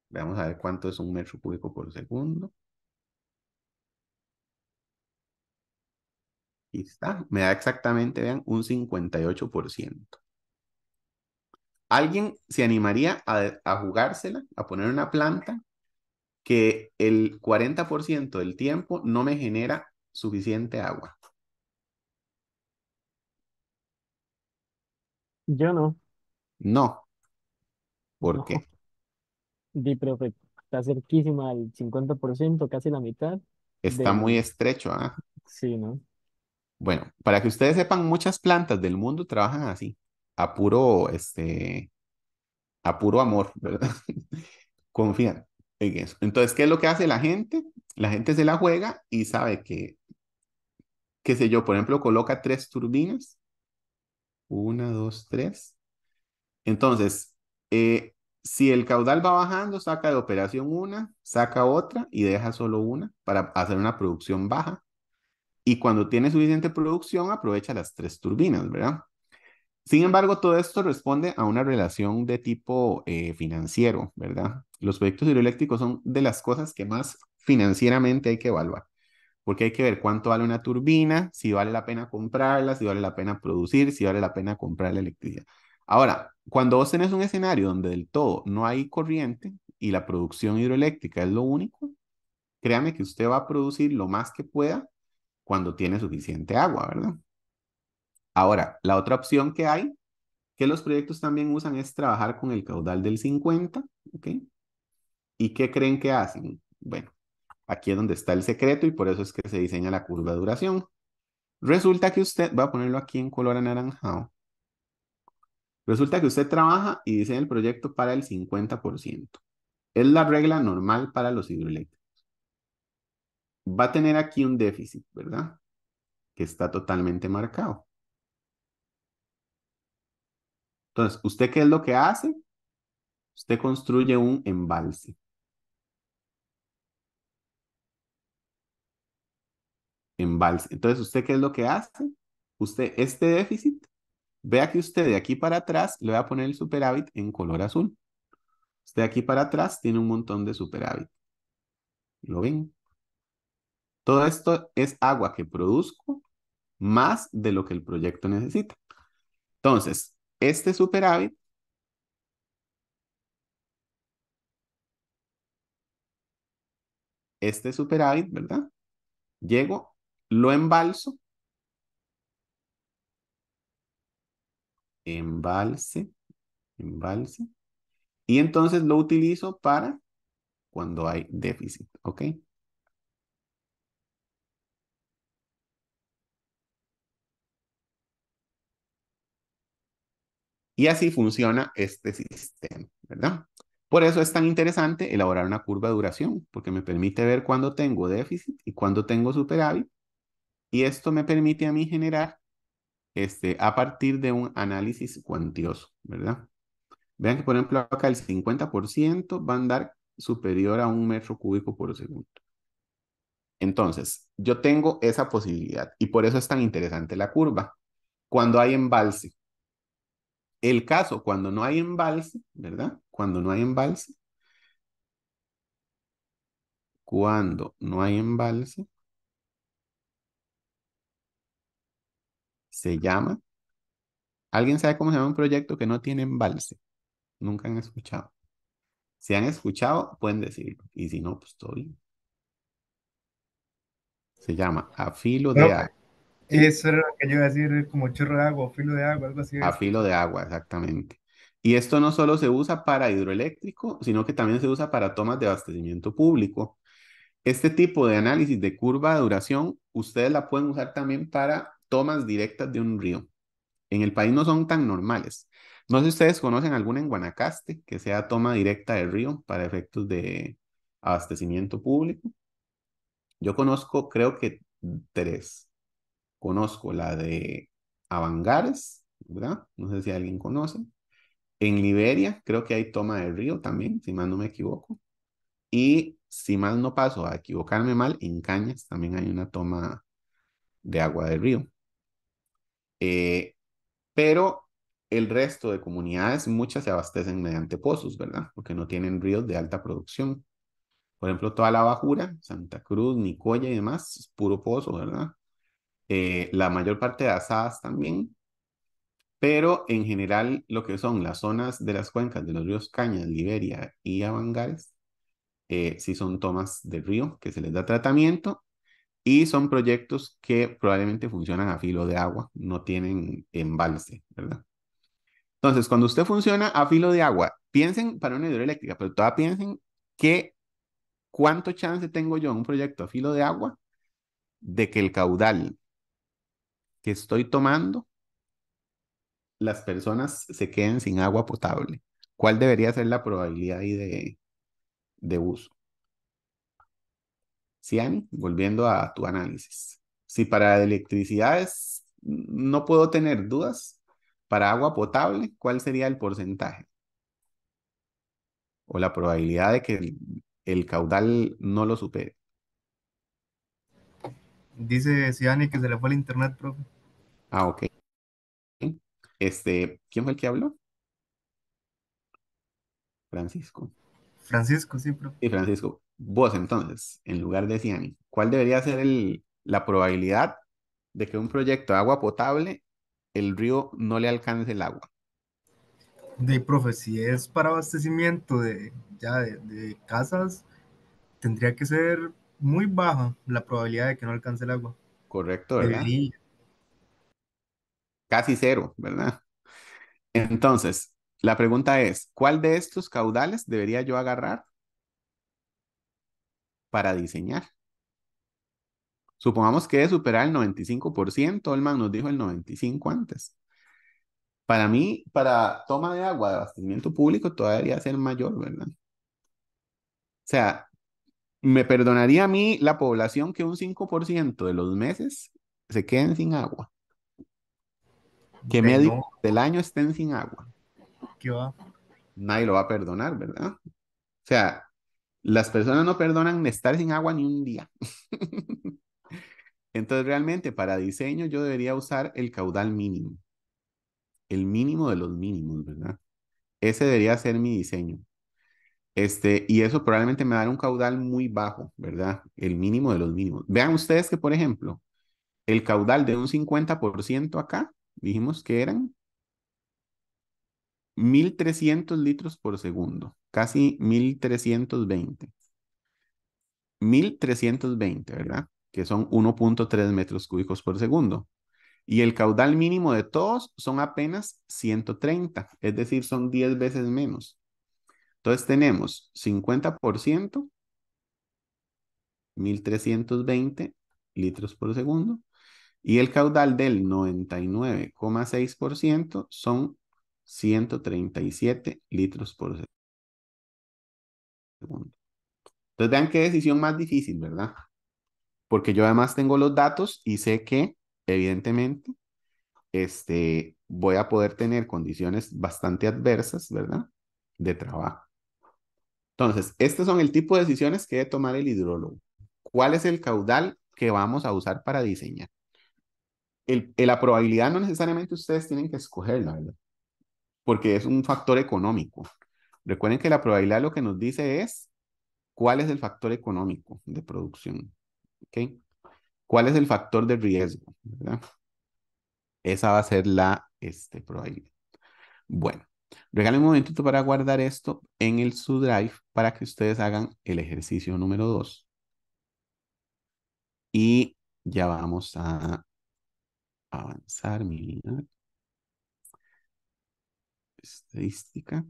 Vamos a ver cuánto es 1 metro cúbico por segundo. Aquí está. Me da exactamente, vean, un 58%. ¿Alguien se animaría a jugársela, a poner una planta que el 40% del tiempo no me genera suficiente agua? Yo no, No. ¿Por no. qué? Di, profe, está cerquísima al 50%, casi la mitad Está muy del... estrecho, ¿ah? Sí, ¿no? Bueno, para que ustedes sepan, muchas plantas del mundo trabajan así, a puro, a puro amor, ¿verdad? Confían en eso. Entonces, ¿qué es lo que hace la gente? La gente se la juega y sabe que, qué sé yo, por ejemplo, coloca 3 turbinas. Una, dos, tres. Entonces, si el caudal va bajando, saca de operación una, saca otra y deja solo una para hacer una producción baja. Y cuando tiene suficiente producción, aprovecha las 3 turbinas, ¿verdad? Sin embargo, todo esto responde a una relación de tipo financiero, ¿verdad? Los proyectos hidroeléctricos son de las cosas que más financieramente hay que evaluar, porque hay que ver cuánto vale una turbina, si vale la pena comprarla, si vale la pena producir, si vale la pena comprar la electricidad. Ahora, cuando vos tenés un escenario donde del todo no hay corriente y la producción hidroeléctrica es lo único, créame que usted va a producir lo más que pueda cuando tiene suficiente agua, ¿verdad? Ahora, la otra opción que hay que los proyectos también usan es trabajar con el caudal del 50, ¿ok? ¿Y qué creen que hacen? Bueno, aquí es donde está el secreto y por eso es que se diseña la curva de duración. Resulta que usted, voy a ponerlo aquí en color anaranjado, resulta que usted trabaja y diseña el proyecto para el 50%. Es la regla normal para los hidroeléctricos. Va a tener aquí un déficit, ¿verdad? Que está totalmente marcado. Entonces, ¿usted qué es lo que hace? Usted construye un embalse. Embalse. Entonces, ¿usted qué es lo que hace? Usted, este déficit, vea que usted de aquí para atrás le va a poner el superávit en color azul. Usted de aquí para atrás tiene un montón de superávit. ¿Lo ven? Todo esto es agua que produzco más de lo que el proyecto necesita. Entonces, este superávit, ¿verdad? Llego, lo embalso, embalse, embalse, y entonces lo utilizo para cuando hay déficit, ¿ok? Y así funciona este sistema, ¿verdad? Por eso es tan interesante elaborar una curva de duración, porque me permite ver cuándo tengo déficit y cuándo tengo superávit, y esto me permite a mí generar a partir de un análisis cuantioso, ¿verdad? Vean que, por ejemplo, acá el 50% va a andar superior a 1 metro cúbico por segundo. Entonces, yo tengo esa posibilidad y por eso es tan interesante la curva. Cuando hay embalse, el caso cuando no hay embalse, ¿verdad? Cuando no hay embalse, se llama. ¿Alguien sabe cómo se llama un proyecto que no tiene embalse? Nunca han escuchado. Si han escuchado, pueden decirlo. Y si no, pues todo bien. Se llama a filo de Profe, agua. ¿Sí? eso era lo que yo iba a decir, como chorro de agua, filo de agua, algo así. A filo de agua, exactamente. Y esto no solo se usa para hidroeléctrico, sino que también se usa para tomas de abastecimiento público. Este tipo de análisis de curva de duración, ustedes la pueden usar también para tomas directas de un río. En el país no son tan normales. No sé si ustedes conocen alguna en Guanacaste que sea toma directa del río para efectos de abastecimiento público. Yo conozco, creo que tres. Conozco la de Avangares, ¿verdad? No sé si alguien conoce. En Liberia, creo que hay toma del río también, si mal no me equivoco. Y si mal no paso a equivocarme mal, en Cañas también hay una toma de agua del río. Eh, pero el resto de comunidades, muchas se abastecen mediante pozos, ¿verdad? Porque no tienen ríos de alta producción. Por ejemplo, toda la Bajura, Santa Cruz, Nicoya y demás, es puro pozo, ¿verdad? La mayor parte de Asadas también, pero en general lo que son las zonas de las cuencas de los ríos Cañas, Liberia y Avangares, sí son tomas de río que se les da tratamiento y son proyectos que probablemente funcionan a filo de agua, no tienen embalse, ¿verdad? Entonces, cuando usted funciona a filo de agua, piensen para una hidroeléctrica, pero todavía piensen que cuánto chance tengo yo en un proyecto a filo de agua de que el caudal que estoy tomando, las personas se queden sin agua potable. ¿Cuál debería ser la probabilidad ahí de uso? Ciani, volviendo a tu análisis. Si para electricidad no puedo tener dudas, para agua potable, ¿cuál sería el porcentaje? O la probabilidad de que el caudal no lo supere. Dice Ciani que se le fue el internet, profe. Ah, ok. ¿Quién fue el que habló? Francisco. Francisco, sí, profe. Y Francisco, vos entonces, en lugar de Ciani, ¿cuál debería ser la probabilidad de que un proyecto de agua potable, el río no le alcance el agua? De profe, si es para abastecimiento de casas, tendría que ser muy baja la probabilidad de que no alcance el agua. Correcto, ¿verdad? Debería. Casi cero, ¿verdad? Entonces, la pregunta es, ¿cuál de estos caudales debería yo agarrar para diseñar? Supongamos que es superar el 95%, Olman nos dijo el 95% antes. Para mí, para toma de agua de abastecimiento público, todavía debería ser mayor, ¿verdad? O sea, me perdonaría a mí la población que un 5% de los meses se queden sin agua, que De medio no, del año estén sin agua. que va. Nadie lo va a perdonar, ¿verdad? O sea, las personas no perdonan estar sin agua ni un día. Entonces, realmente para diseño yo debería usar el caudal mínimo, el mínimo de los mínimos, ¿verdad? Ese debería ser mi diseño. Y eso probablemente me dará un caudal muy bajo, ¿verdad? El mínimo de los mínimos. Vean ustedes que, por ejemplo, el caudal de un 50% acá, dijimos que eran 1.300 litros por segundo, casi 1.320, ¿verdad? Que son 1.3 metros cúbicos por segundo. Y el caudal mínimo de todos son apenas 130, es decir, son 10 veces menos. Entonces tenemos 50%, 1.320 litros por segundo, y el caudal del 99,6% son 137 litros por segundo. Entonces vean qué decisión más difícil, ¿verdad? Porque yo además tengo los datos y sé que, evidentemente, voy a poder tener condiciones bastante adversas, ¿verdad? De trabajo. Entonces, estos son el tipo de decisiones que debe tomar el hidrólogo. ¿Cuál es el caudal que vamos a usar para diseñar? La probabilidad no necesariamente ustedes tienen que escogerla, ¿verdad? Porque es un factor económico. Recuerden que la probabilidad lo que nos dice es cuál es el factor económico de producción, ¿ok? ¿Cuál es el factor de riesgo, ¿verdad? Esa va a ser la probabilidad. Bueno, regalen un momentito para guardar esto en el su drive para que ustedes hagan el ejercicio número 2. Y Ya vamos a avanzar, mirar. Estadística.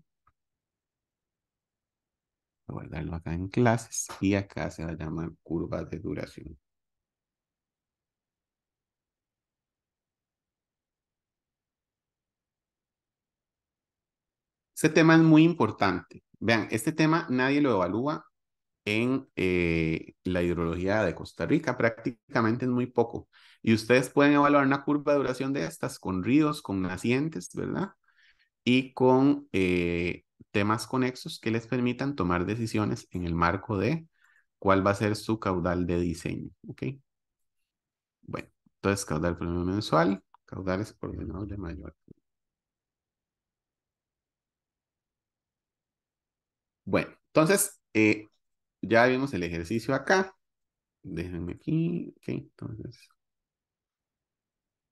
Voy a guardarlo acá en clases y acá se va a llamar curva de duración. Este tema es muy importante. Vean, este tema nadie lo evalúa en la hidrología de Costa Rica, prácticamente es muy poco. Y ustedes pueden evaluar una curva de duración de estas con ríos, con nacientes, ¿verdad? Y con temas conexos que les permitan tomar decisiones en el marco de cuál va a ser su caudal de diseño, ¿ok? Bueno, entonces caudal promedio mensual, caudales ordenados de mayor. Bueno, entonces ya vimos el ejercicio acá. Déjenme aquí, ok, entonces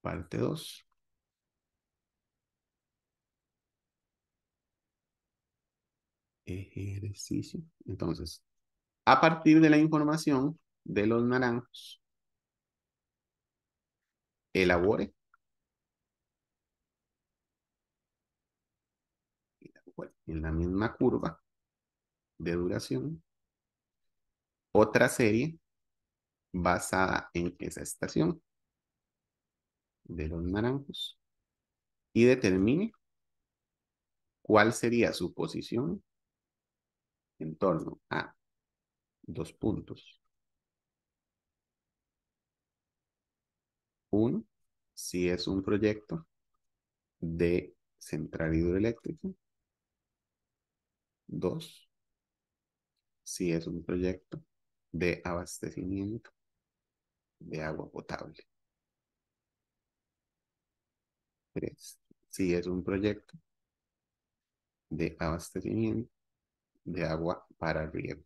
parte 2. Ejercicio. Entonces, a partir de la información de los naranjos, elabore en la misma curva de duración otra serie basada en esa estación de los naranjos y determine cuál sería su posición en torno a dos puntos. Uno, si es un proyecto de central hidroeléctrica. Dos, si es un proyecto de abastecimiento de agua potable. Tres, si es un proyecto de abastecimiento de agua para riego.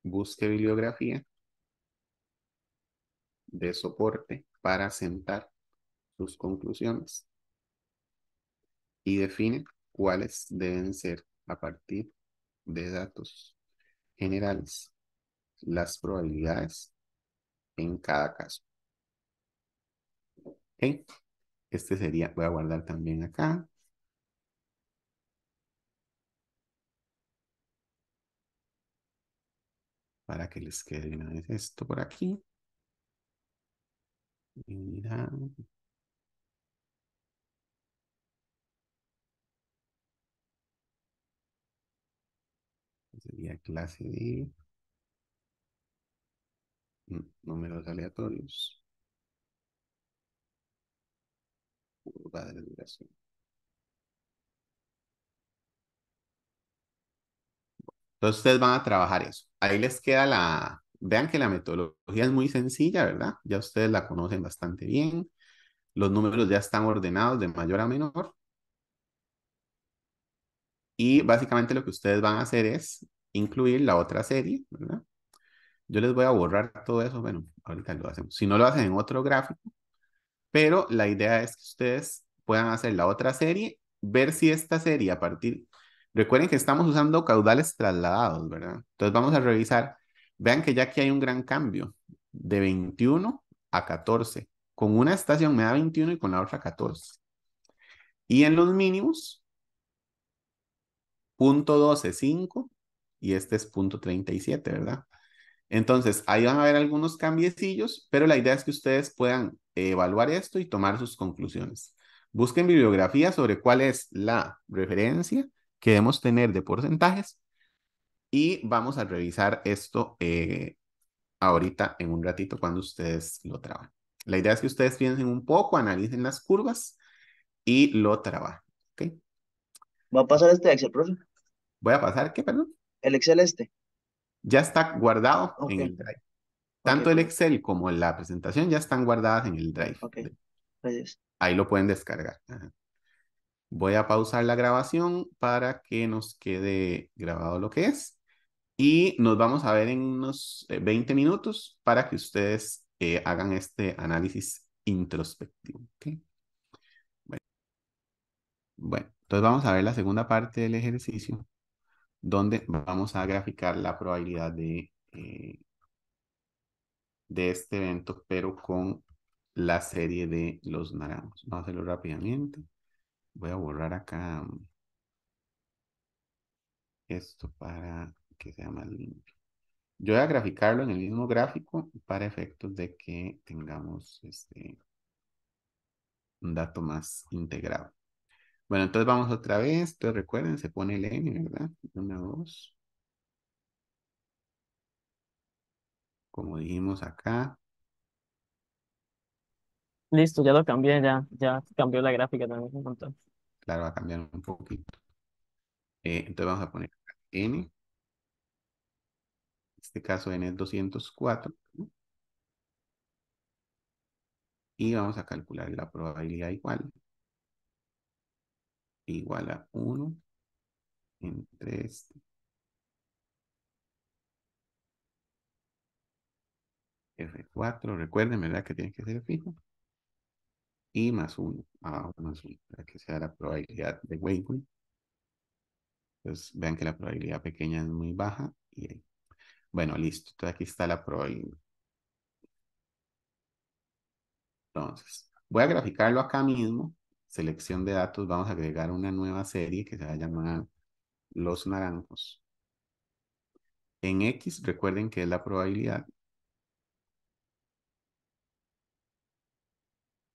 Busque bibliografía de soporte para sentar sus conclusiones y define cuáles deben ser, a partir de datos generales, las probabilidades en cada caso. ¿Ok? Este sería, voy a guardar también acá. Para que les quede una vez esto por aquí. Y mira. Sería clase de números aleatorios. Curva de duración. Entonces ustedes van a trabajar eso. Ahí les queda la... Vean que la metodología es muy sencilla, ¿verdad? Ya ustedes la conocen bastante bien. Los números ya están ordenados de mayor a menor. Y básicamente lo que ustedes van a hacer es incluir la otra serie, ¿verdad? Yo les voy a borrar todo eso. Bueno, ahorita lo hacemos. Si no lo hacen en otro gráfico, pero la idea es que ustedes puedan hacer la otra serie, ver si esta serie a partir... Recuerden que estamos usando caudales trasladados, ¿verdad? Entonces vamos a revisar. Vean que ya aquí hay un gran cambio de 21 a 14. Con una estación me da 21 y con la otra 14. Y en los mínimos, punto 12, 5 y este es punto 37, ¿verdad? Entonces, ahí van a haber algunos cambiecillos, pero la idea es que ustedes puedan evaluar esto y tomar sus conclusiones. Busquen bibliografía sobre cuál es la referencia que debemos tener de porcentajes y vamos a revisar esto ahorita en un ratito cuando ustedes lo trabajen. La idea es que ustedes piensen un poco, analicen las curvas y lo trabajen. ¿Ok? Va a pasar este Excel, profe. Voy a pasar, ¿qué, perdón? El Excel este. Ya está guardado Ok, en el Drive. ok, Tanto el profe. Excel como la presentación ya están guardadas en el Drive. Ok, gracias. Ahí lo pueden descargar. Ajá. Voy a pausar la grabación para que nos quede grabado lo que es. Y nos vamos a ver en unos 20 minutos para que ustedes hagan este análisis introspectivo. ¿Ok? Bueno, bueno, entonces vamos a ver la segunda parte del ejercicio, donde vamos a graficar la probabilidad de de este evento, pero con la serie de los naranjos. Vamos a hacerlo rápidamente. Voy a borrar acá esto para que sea más limpio. Yo voy a graficarlo en el mismo gráfico para efectos de que tengamos un dato más integrado. Bueno, entonces vamos otra vez. Entonces recuerden, se pone el N, ¿verdad? 1, 2. Como dijimos acá. Listo, ya lo cambié, ya cambió la gráfica también un montón. Claro, va a cambiar un poquito. Entonces vamos a poner N. En este caso N es 204. ¿No? Y vamos a calcular la probabilidad igual. Igual a 1 entre este. F4. Recuerden, ¿verdad? Que tiene que ser fijo. Y más 1. Más 1. Para que sea la probabilidad de Wakefield. Entonces vean que la probabilidad pequeña es muy baja. Y bueno, listo. Entonces aquí está la probabilidad. Entonces, voy a graficarlo acá mismo. Selección de datos. Vamos a agregar una nueva serie que se va a llamar los naranjos. En X, recuerden que es la probabilidad.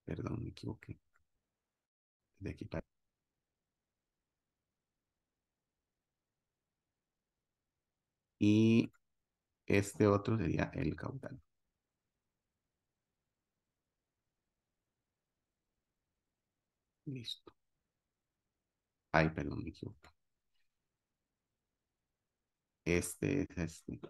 Perdón, me equivoqué. De aquí para... Y este otro sería el caudal. Listo. Ay, perdón, me equivoqué. Este es este.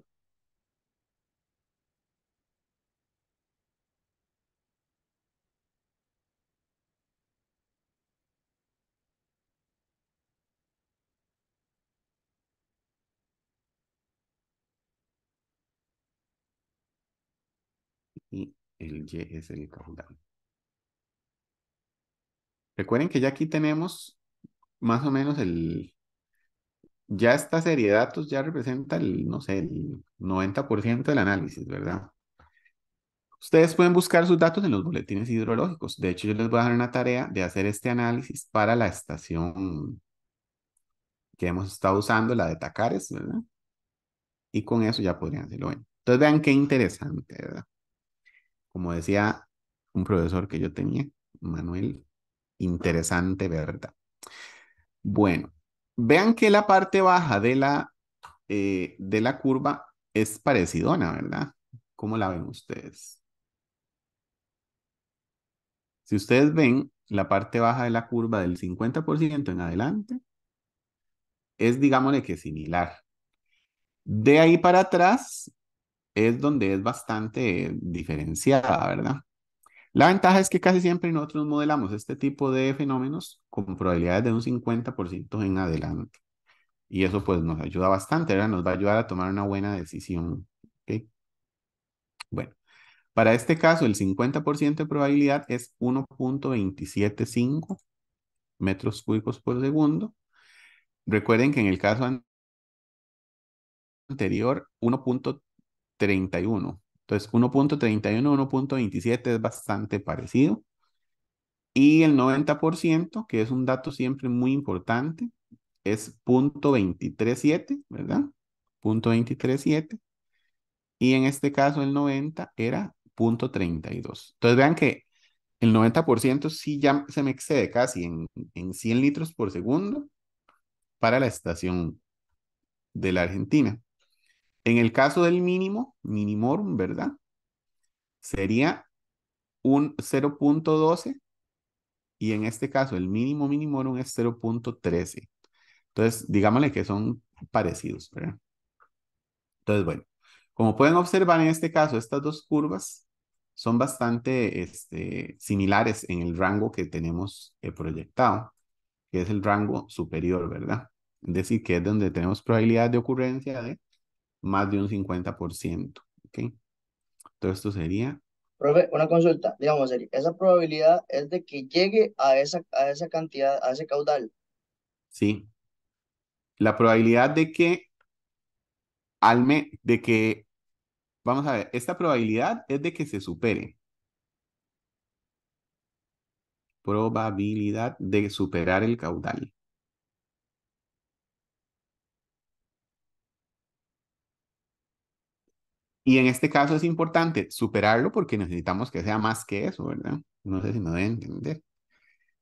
Y el Y es el caudal. Recuerden que ya aquí tenemos más o menos ya esta serie de datos ya representa no sé, el 90% del análisis, ¿verdad? Ustedes pueden buscar sus datos en los boletines hidrológicos. De hecho, yo les voy a dar una tarea de hacer este análisis para la estación que hemos estado usando, la de Tacares, ¿verdad? Y con eso ya podrían hacerlo. Bueno, entonces vean qué interesante, ¿verdad? Como decía un profesor que yo tenía, Manuel, interesante, ¿verdad? Bueno, vean que la parte baja de la curva es parecidona, ¿verdad? ¿Cómo la ven ustedes? Si ustedes ven la parte baja de la curva del 50% en adelante, es digámosle que similar. De ahí para atrás es donde es bastante diferenciada, ¿verdad? La ventaja es que casi siempre nosotros modelamos este tipo de fenómenos con probabilidades de un 50% en adelante. Y eso pues nos ayuda bastante, ¿verdad? Nos va a ayudar a tomar una buena decisión. ¿Ok? Bueno, para este caso el 50% de probabilidad es 1,275 metros cúbicos por segundo. Recuerden que en el caso anterior 1,31. Entonces 1,31, 1,27 es bastante parecido. Y el 90%, que es un dato siempre muy importante, es 0,237, ¿verdad? 0,237. Y en este caso el 90 era 0,32. Entonces vean que el 90% sí ya se me excede casi en 100 litros por segundo para la estación de la Argentina. En el caso del mínimo, minimorum, ¿verdad? Sería un 0,12 y en este caso el mínimo minimorum es 0,13. Entonces, digámosle que son parecidos, ¿verdad? Entonces, bueno, como pueden observar en este caso, estas dos curvas son bastante similares en el rango que tenemos proyectado, que es el rango superior, ¿verdad? Es decir, que es donde tenemos probabilidad de ocurrencia de más de un 50%. ¿Ok? Entonces, esto sería, Profe, una consulta, digamos, esa probabilidad es de que llegue a esa cantidad, a ese caudal. sí, la probabilidad de que Vamos a ver, esta probabilidad es de que se supere. Probabilidad de superar el caudal. Y en este caso es importante superarlo porque necesitamos que sea más que eso, ¿verdad? No sé si me deben entender.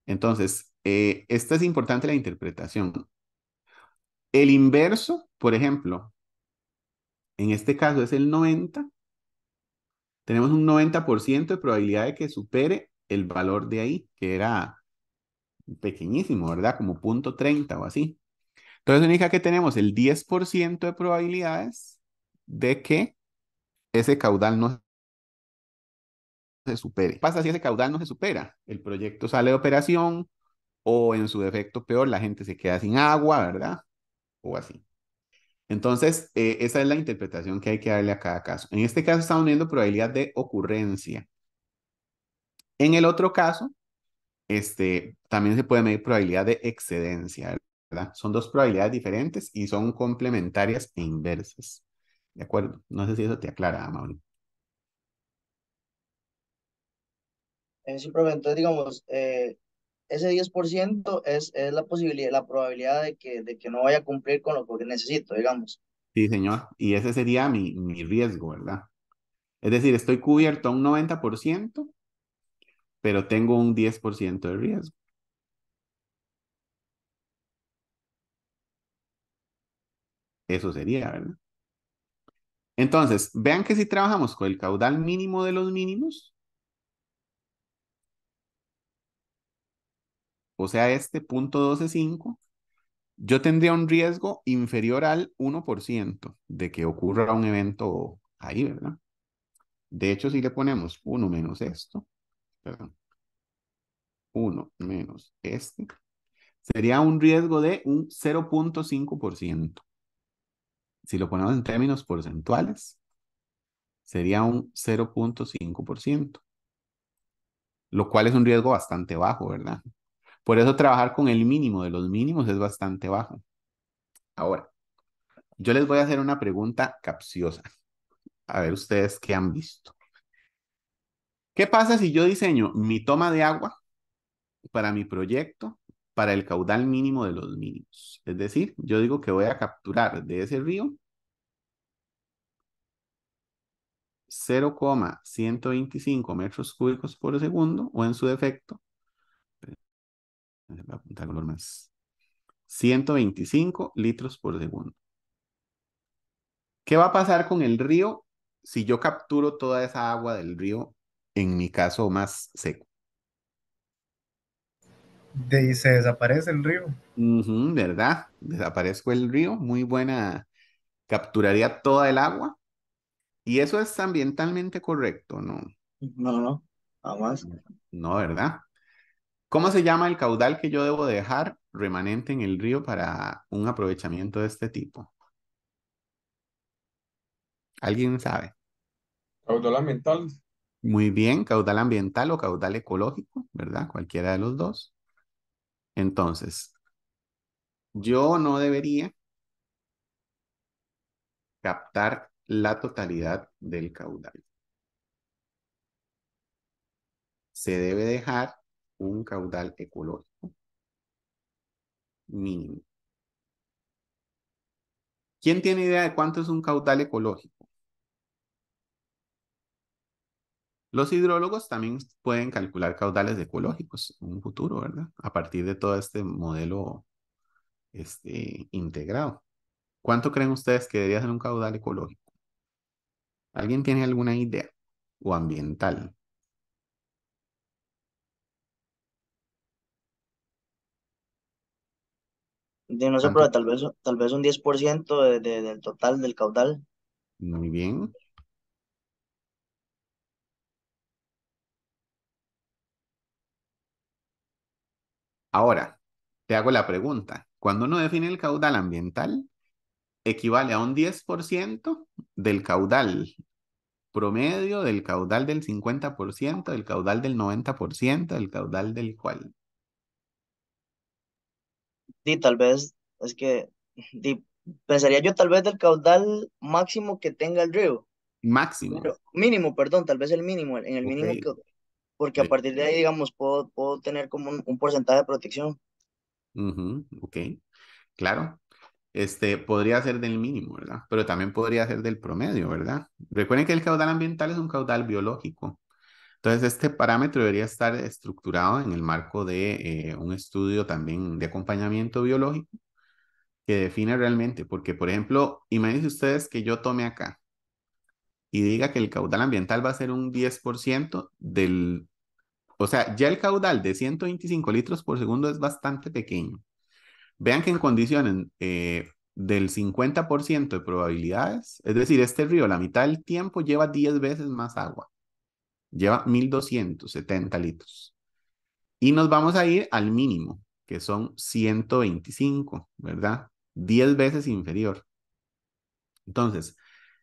Entonces, esta es importante la interpretación. El inverso, por ejemplo, en este caso es el 90. Tenemos un 90% de probabilidad de que supere el valor de ahí, que era pequeñísimo, ¿verdad? Como 0,30 o así. Entonces significa que tenemos el 10% de probabilidades de que ese caudal no se supere. ¿Qué pasa si ese caudal no se supera? El proyecto sale de operación o en su defecto peor, la gente se queda sin agua, ¿verdad? O así. Entonces, esa es la interpretación que hay que darle a cada caso. En este caso estamos viendo probabilidad de ocurrencia. En el otro caso, también se puede medir probabilidad de excedencia, ¿verdad? Son dos probabilidades diferentes y son complementarias e inversas. ¿De acuerdo? No sé si eso te aclara, Mauri. Sí, profe, entonces, digamos, ese 10% es la posibilidad, la probabilidad de que no vaya a cumplir con lo que necesito, digamos. Sí, señor. Y ese sería mi riesgo, ¿verdad? Es decir, estoy cubierto a un 90%, pero tengo un 10% de riesgo. Eso sería, ¿verdad? Entonces, vean que si trabajamos con el caudal mínimo de los mínimos, o sea, este 0,125, yo tendría un riesgo inferior al 1% de que ocurra un evento ahí, ¿verdad? De hecho, si le ponemos 1 menos esto, perdón, 1 menos sería un riesgo de un 0,5%. Si lo ponemos en términos porcentuales, sería un 0,5%, lo cual es un riesgo bastante bajo, ¿verdad? Por eso trabajar con el mínimo de los mínimos es bastante bajo. Ahora, yo les voy a hacer una pregunta capciosa. A ver ustedes qué han visto. ¿Qué pasa si yo diseño mi toma de agua para mi proyecto para el caudal mínimo de los mínimos? Es decir, yo digo que voy a capturar de ese río 0,125 metros cúbicos por segundo o en su defecto, voy a apuntar color más, 125 litros por segundo. ¿Qué va a pasar con el río si yo capturo toda esa agua del río en mi caso más seco? Se desaparece el río. Ujú, ¿verdad? Desaparezco el río, muy buena, capturaría toda el agua. Y eso es ambientalmente correcto, ¿no? No, no, jamás. No, ¿verdad? ¿Cómo se llama el caudal que yo debo dejar remanente en el río para un aprovechamiento de este tipo? ¿Alguien sabe? Caudal ambiental. Muy bien, caudal ambiental o caudal ecológico, ¿verdad? Cualquiera de los dos. Entonces, yo no debería captar la totalidad del caudal. Se debe dejar un caudal ecológico mínimo. ¿Quién tiene idea de cuánto es un caudal ecológico? Los hidrólogos también pueden calcular caudales ecológicos en un futuro, ¿verdad? A partir de todo este modelo integrado. ¿Cuánto creen ustedes que debería ser un caudal ecológico? ¿Alguien tiene alguna idea? O ambiental. No sé, pero ¿Cuánto? tal vez un 10% del total del caudal. Muy bien. Ahora, te hago la pregunta. Cuando uno define el caudal ambiental, equivale a un 10% del caudal promedio, del caudal del 50%, del caudal del 90%, del caudal del cual. Sí, tal vez, es que, di, pensaría yo tal vez del caudal máximo que tenga el río. máximo. Pero mínimo, perdón, tal vez el mínimo, en el Ok. mínimo que, porque a De- partir de ahí, digamos, puedo tener como un porcentaje de protección. Ujú, ok, claro. Podría ser del mínimo, ¿verdad? Pero también podría ser del promedio, ¿verdad? Recuerden que el caudal ambiental es un caudal biológico. Entonces, este parámetro debería estar estructurado en el marco de un estudio también de acompañamiento biológico que define realmente, porque, por ejemplo, imagínense ustedes que yo tome acá y diga que el caudal ambiental va a ser un 10% del, o sea, ya el caudal de 125 litros por segundo es bastante pequeño. Vean que en condiciones del 50% de probabilidades, es decir, este río la mitad del tiempo lleva 10 veces más agua, lleva 1270 litros. Y nos vamos a ir al mínimo, que son 125, ¿verdad? 10 veces inferior. Entonces,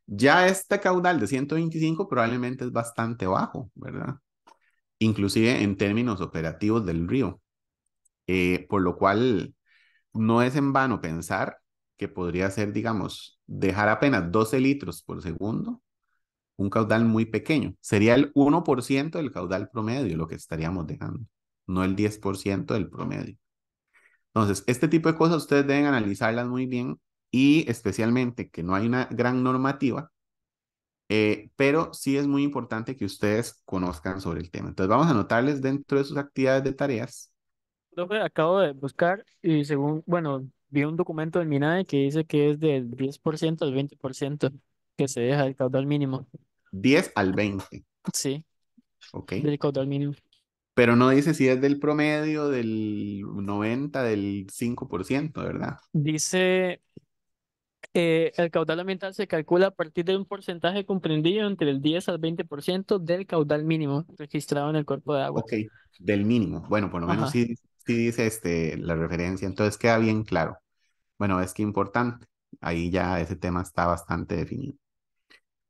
ya este caudal de 125 probablemente es bastante bajo, ¿verdad? Inclusive en términos operativos del río, por lo cual no es en vano pensar que podría ser, digamos, dejar apenas 12 litros por segundo, un caudal muy pequeño. Sería el 1% del caudal promedio lo que estaríamos dejando, no el 10% del promedio. Entonces, este tipo de cosas ustedes deben analizarlas muy bien y especialmente que no hay una gran normativa, pero sí es muy importante que ustedes conozcan sobre el tema. Entonces, vamos a anotarles dentro de sus actividades de tareas. Profe, acabo de buscar y según, bueno, vi un documento del MINAE que dice que es del 10% al 20% que se deja el caudal mínimo. 10 al 20, Sí, ¿ok? del caudal mínimo. Pero no dice si es del promedio, del 90, del 5%, ¿verdad? Dice, el caudal ambiental se calcula a partir de un porcentaje comprendido entre el 10 al 20% del caudal mínimo registrado en el cuerpo de agua. Ok, del mínimo. Bueno, por lo menos Ajá. sí dice la referencia, entonces queda bien claro. Bueno, es que importante. Ahí ya ese tema está bastante definido.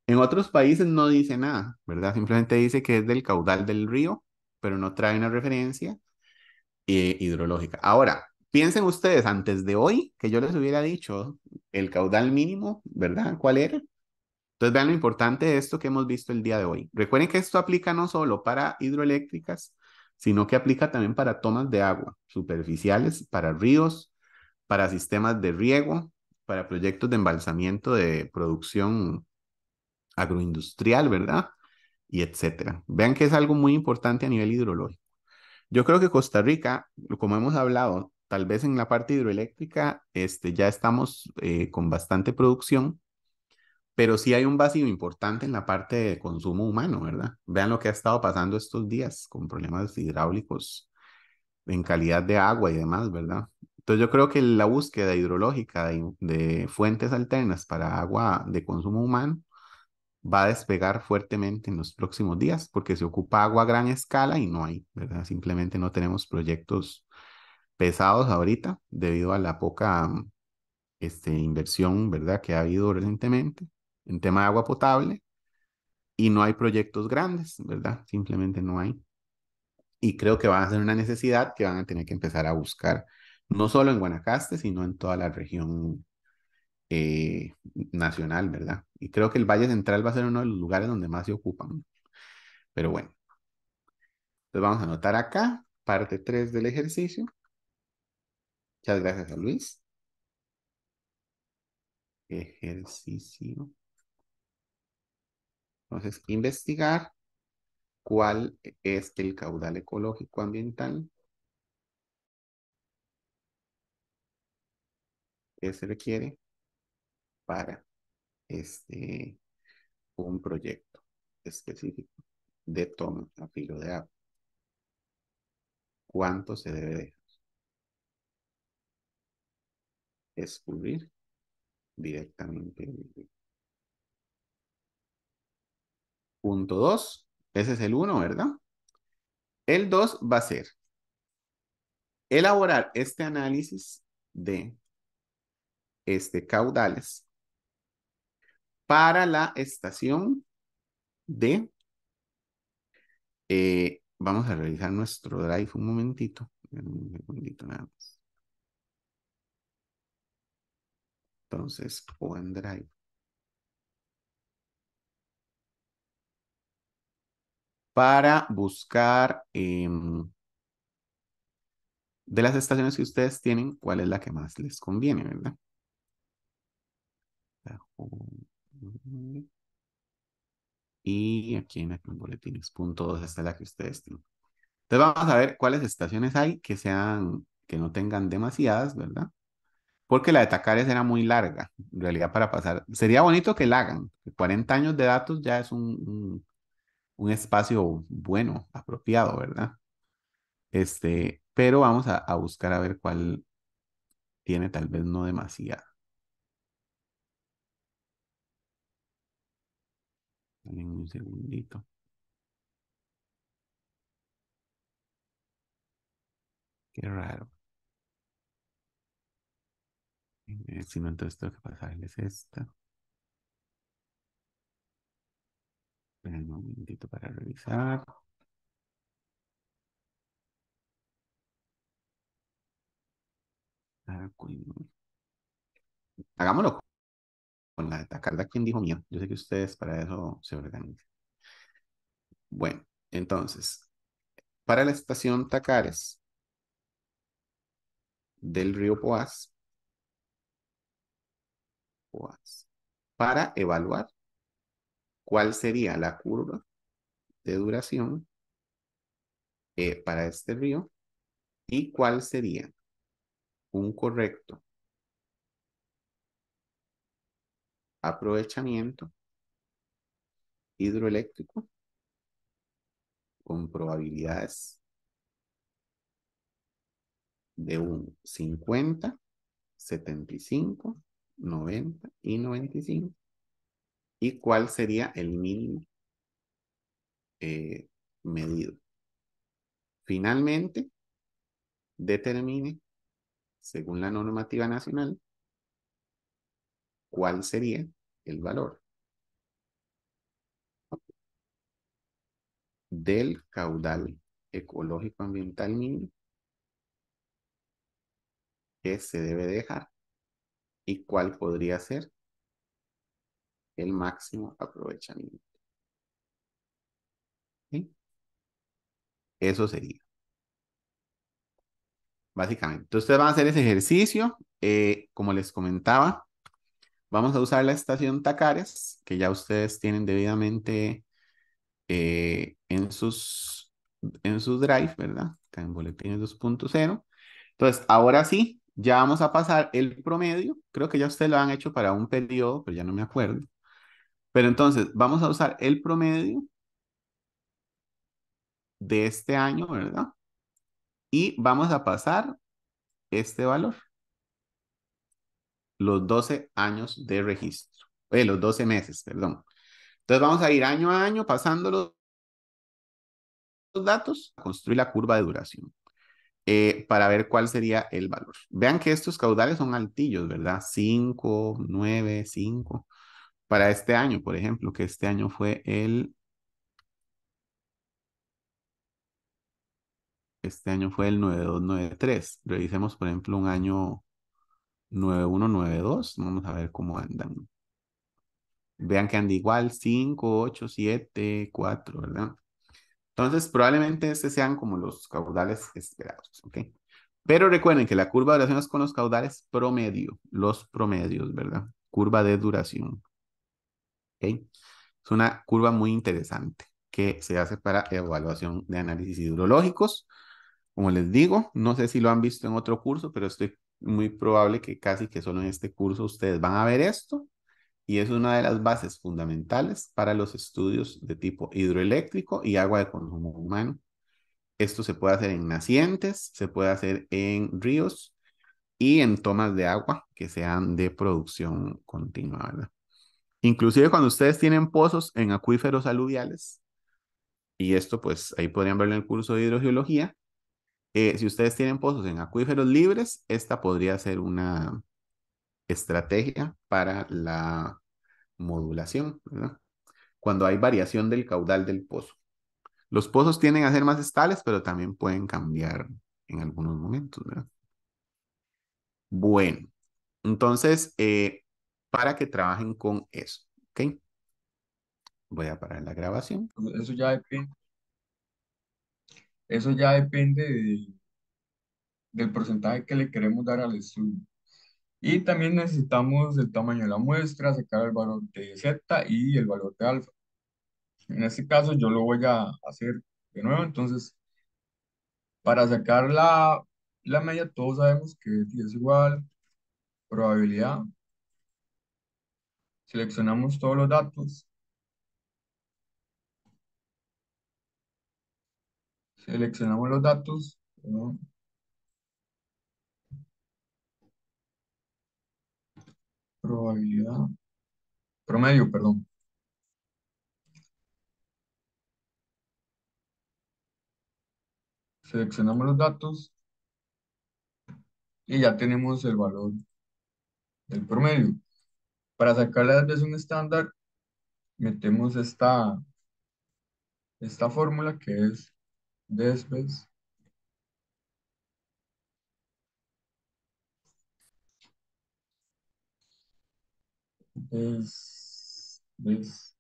En otros países no dice nada, ¿verdad? Simplemente dice que es del caudal del río, pero no trae una referencia hidrológica. Ahora, piensen ustedes, antes de hoy, que yo les hubiera dicho el caudal mínimo, ¿verdad? ¿Cuál era? Entonces, vean lo importante de esto que hemos visto el día de hoy. Recuerden que esto aplica no solo para hidroeléctricas, sino que aplica también para tomas de agua superficiales, para ríos, para sistemas de riego, para proyectos de embalsamiento de producción agroindustrial, ¿verdad? Y etcétera. Vean que es algo muy importante a nivel hidrológico. Yo creo que Costa Rica, como hemos hablado, tal vez en la parte hidroeléctrica, ya estamos con bastante producción, pero sí hay un vacío importante en la parte de consumo humano, ¿verdad? Vean lo que ha estado pasando estos días con problemas hidráulicos en calidad de agua y demás, ¿verdad? Entonces yo creo que la búsqueda hidrológica de fuentes alternas para agua de consumo humano va a despegar fuertemente en los próximos días porque se ocupa agua a gran escala y no hay, ¿verdad? Simplemente no tenemos proyectos pesados ahorita debido a la poca inversión, ¿verdad? Que ha habido recientemente en tema de agua potable y no hay proyectos grandes, ¿verdad? Simplemente no hay. Y creo que va a ser una necesidad que van a tener que empezar a buscar, no solo en Guanacaste, sino en toda la región nacional, ¿verdad? Y creo que el Valle Central va a ser uno de los lugares donde más se ocupan. Pero bueno, entonces vamos a anotar acá, parte 3 del ejercicio. Muchas gracias a Luis. Ejercicio. Entonces, investigar cuál es el caudal ecológico ambiental que se requiere para este, un proyecto específico de toma a filo de agua. ¿Cuánto se debe de escurrir directamente? Punto 2, ese es el uno, ¿verdad? El 2 va a ser elaborar este análisis de caudales para la estación de, vamos a revisar nuestro drive un momentito, un segundito nada más. Entonces, OneDrive. para buscar de las estaciones que ustedes tienen, cuál es la que más les conviene, ¿verdad? Y aquí en boletines, punto 2, esta es la que ustedes tienen. Entonces vamos a ver cuáles estaciones hay que sean, que no tengan demasiadas, ¿verdad? Porque la de Tacares era muy larga, en realidad para pasar. Sería bonito que la hagan. 40 años de datos ya es un espacio bueno, apropiado, ¿verdad? Pero vamos a buscar a ver cuál tiene tal vez no demasiada. Dame un segundito. Qué raro. Si no, entonces tengo que pasarles esta. Esperen un momentito para revisar. Hagámoslo con la de Tacarda, quien dijo mío. Yo sé que ustedes para eso se organizan. Bueno, entonces, para la estación Tacares del río Poás, para evaluar cuál sería la curva de duración para este río y cuál sería un correcto aprovechamiento hidroeléctrico con probabilidades de un 50, 75, 90 y 95. ¿Y cuál sería el mínimo medido? Finalmente, determine, según la normativa nacional, cuál sería el valor del caudal ecológico ambiental mínimo que se debe dejar y cuál podría ser el máximo aprovechamiento. ¿Sí? Eso sería, básicamente. Entonces, ustedes van a hacer ese ejercicio. Como les comentaba, vamos a usar la estación Tacares, que ya ustedes tienen debidamente en sus drive, ¿verdad? Acá en boletines 2.0. Entonces, ahora sí, ya vamos a pasar el promedio. Creo que ya ustedes lo han hecho para un periodo, pero ya no me acuerdo. Pero entonces, vamos a usar el promedio de este año, ¿verdad? Y vamos a pasar este valor, los 12 años de registro, los 12 meses, perdón. Entonces, vamos a ir año a año pasando los datos, a construir la curva de duración. Para ver cuál sería el valor. Vean que estos caudales son altillos, ¿verdad? 5, 9, 5. Para este año, por ejemplo, que este año fue el 9293. Revisemos, por ejemplo, un año 9192. Vamos a ver cómo andan. Vean que anda igual, 5, 8, 7, 4, ¿verdad? Entonces, probablemente estos sean como los caudales esperados, ¿ok? Pero recuerden que la curva de duración es con los caudales promedio, los promedios, ¿verdad? Curva de duración, ¿ok? Es una curva muy interesante que se hace para evaluación de análisis hidrológicos. Como les digo, no sé si lo han visto en otro curso, pero estoy muy probable que casi que solo en este curso ustedes van a ver esto. Y es una de las bases fundamentales para los estudios de tipo hidroeléctrico y agua de consumo humano. Esto se puede hacer en nacientes, se puede hacer en ríos y en tomas de agua que sean de producción continua, ¿verdad? Inclusive cuando ustedes tienen pozos en acuíferos aluviales, y esto pues ahí podrían verlo en el curso de hidrogeología, si ustedes tienen pozos en acuíferos libres, esta podría ser una estrategia para la modulación, ¿verdad? Cuando hay variación del caudal del pozo. Los pozos tienden a ser más estables, pero también pueden cambiar en algunos momentos, ¿verdad? Bueno, entonces, para que trabajen con eso, ¿ok? Voy a parar la grabación. Eso ya depende. Eso ya depende del porcentaje que le queremos dar al estudio. Y también necesitamos el tamaño de la muestra, sacar el valor de Z y el valor de alfa. En este caso yo lo voy a hacer de nuevo. Entonces, para sacar la media, todos sabemos que es igual probabilidad. Seleccionamos todos los datos. Seleccionamos los datos. ¿No? Probabilidad. Promedio, perdón. Seleccionamos los datos y ya tenemos el valor del promedio. Para sacar la desviación estándar, metemos esta fórmula que es desves, des, des,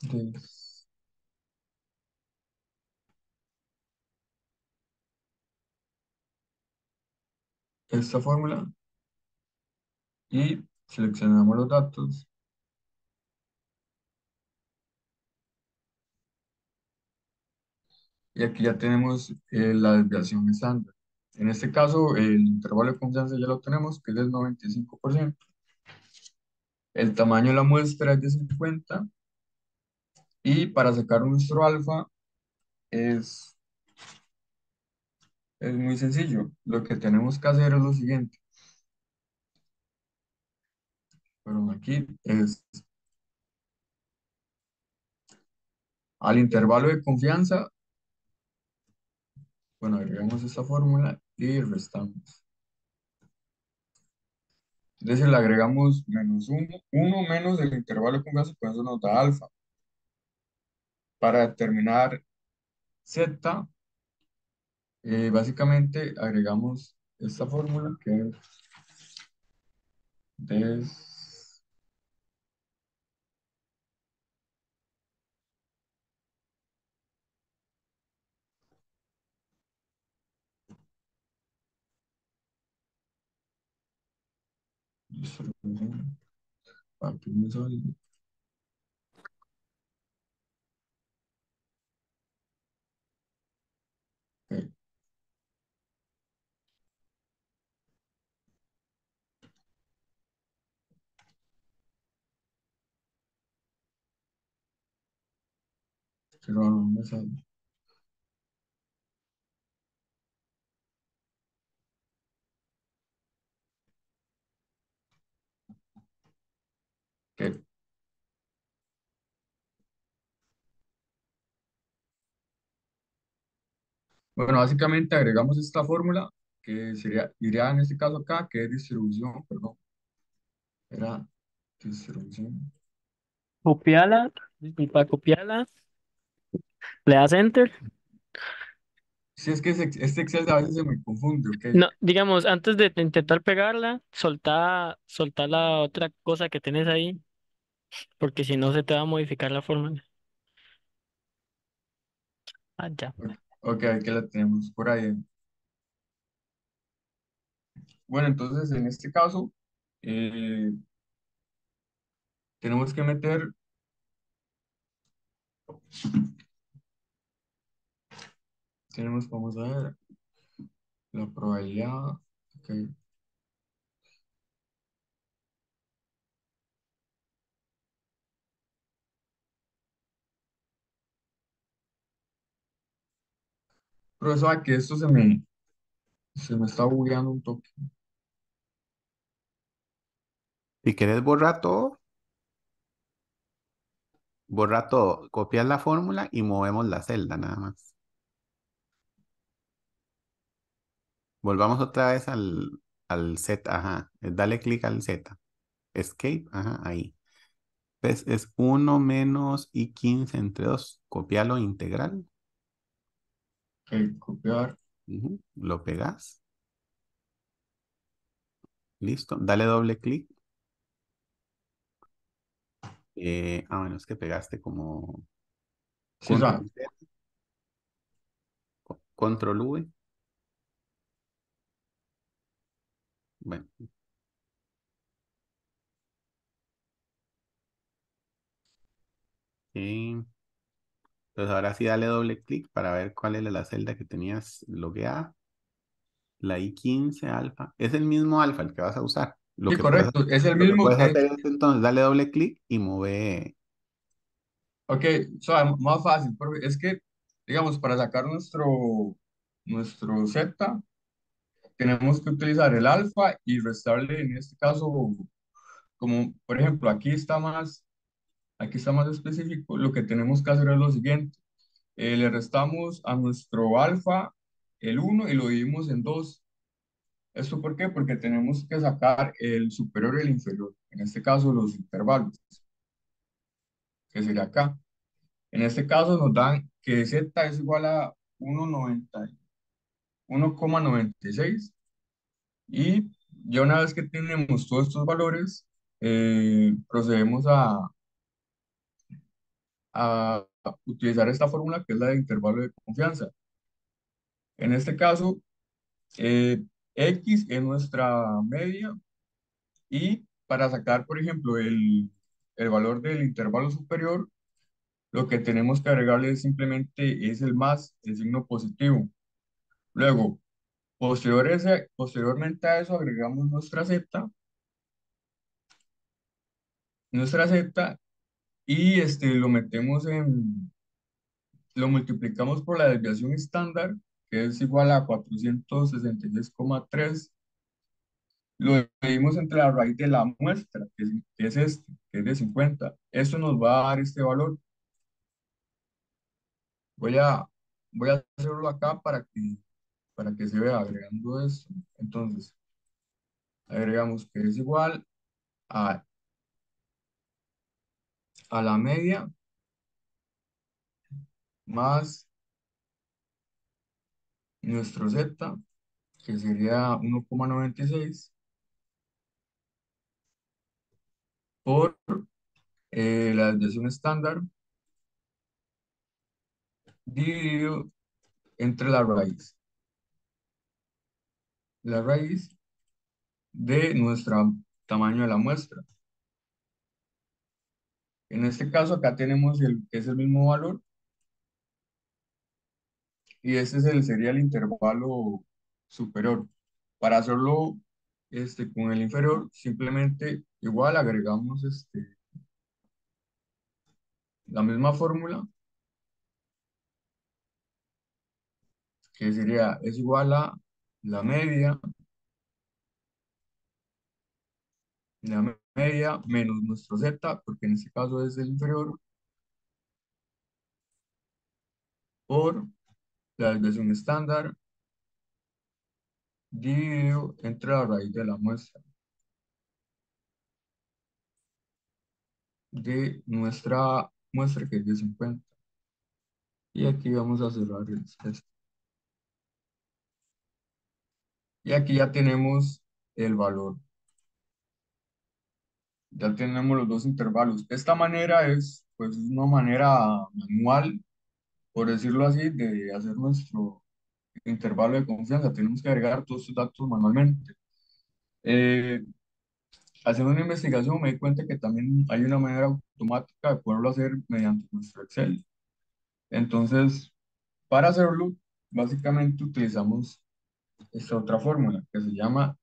des. Esta fórmula y seleccionamos los datos. Y aquí ya tenemos la desviación estándar. En este caso, el intervalo de confianza ya lo tenemos, que es del 95%. El tamaño de la muestra es de 50. Y para sacar nuestro alfa es, es muy sencillo. Lo que tenemos que hacer es lo siguiente. Pero aquí es al intervalo de confianza. Bueno, agregamos esta fórmula y restamos. Es decir, le agregamos menos 1 menos el intervalo de confianza, con eso nos da alfa. Para determinar Z, básicamente agregamos esta fórmula que es des, distribución, aquí me sale, ok, pero no me sale. Ok. Bueno, básicamente agregamos esta fórmula que iría en este caso acá, que es distribución, perdón, era distribución. Copiala, y para copiarla, le das enter. Si es que este Excel a veces se me confunde, ok. No, digamos, antes de intentar pegarla, soltá la otra cosa que tenés ahí, porque si no se te va a modificar la fórmula. Ah, ya. Ok, aquí la tenemos por ahí. Bueno, entonces en este caso eh, tenemos que meter, vamos a ver, la probabilidad, ok. Pero eso que esto se me está bugueando un toque. Si querés borra todo, copias la fórmula y movemos la celda nada más. Volvamos otra vez al Z, ajá. Dale clic al Z. Escape, ajá, ahí. Pues es 1 menos y 15 entre 2. Copialo integral. Ok, copiar. Ujú, lo pegas. Listo. Dale doble clic. Bueno, es que pegaste como Sí, o sea, control Z, control V. Bueno, eh, entonces ahora sí dale doble clic para ver cuál es la celda que tenías logueada. La I15 alfa. Es el mismo alfa el que vas a usar. sí, correcto, es el Lo que mismo. puedes hacer es entonces darle doble clic y mover. Ok, o sea, más fácil, porque es que, digamos, para sacar nuestro Z, tenemos que utilizar el alfa y restarle, en este caso, como, por ejemplo, aquí está más específico, lo que tenemos que hacer es lo siguiente. Le restamos a nuestro alfa el uno y lo dividimos en 2. ¿Esto por qué? Porque tenemos que sacar el superior y el inferior. En este caso, los intervalos, que sería acá. En este caso nos dan que Z es igual a 1,96 y ya una vez que tenemos todos estos valores, procedemos a utilizar esta fórmula que es la de intervalo de confianza. En este caso, eh, X es nuestra media y para sacar, por ejemplo, el valor del intervalo superior, lo que tenemos que agregarle simplemente es el más, el signo positivo. Luego, posteriormente a eso agregamos nuestra Z y lo multiplicamos por la desviación estándar, que es igual a 466,3. Lo dividimos entre la raíz de la muestra, que es que es de 50. Eso nos va a dar este valor. Voy a, voy a hacerlo acá para que se vea agregando esto. Entonces, agregamos que es igual a, a la media más nuestro Z, que sería 1,96 por la desviación estándar dividido entre la raíz de nuestro tamaño de la muestra. En este caso acá tenemos que es el mismo valor y sería el intervalo superior. Para hacerlo con el inferior, simplemente igual agregamos la misma fórmula, que es igual a la media, la media menos nuestro Z, porque en este caso es el inferior, por la desviación estándar dividido entre la raíz de la muestra de nuestra muestra, que es de 50. Y aquí vamos a cerrar esto. Y aquí ya tenemos el valor. Ya tenemos los dos intervalos. Esta manera es, pues, una manera manual, por decirlo así, de hacer nuestro intervalo de confianza. Tenemos que agregar todos estos datos manualmente. Eh, Haciendo una investigación me di cuenta que también hay una manera automática de poderlo hacer mediante nuestro Excel. Entonces, para hacerlo, básicamente utilizamos esta otra fórmula que se llama,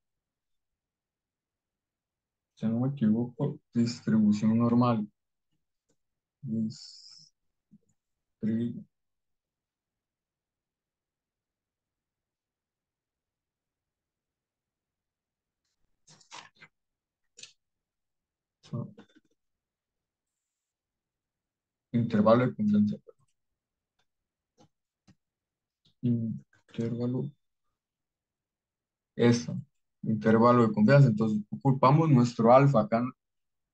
si no me equivoco, distribución normal. Distribución intervalo de confianza. Intervalo, eso, intervalo de confianza. Entonces, ocupamos nuestro alfa.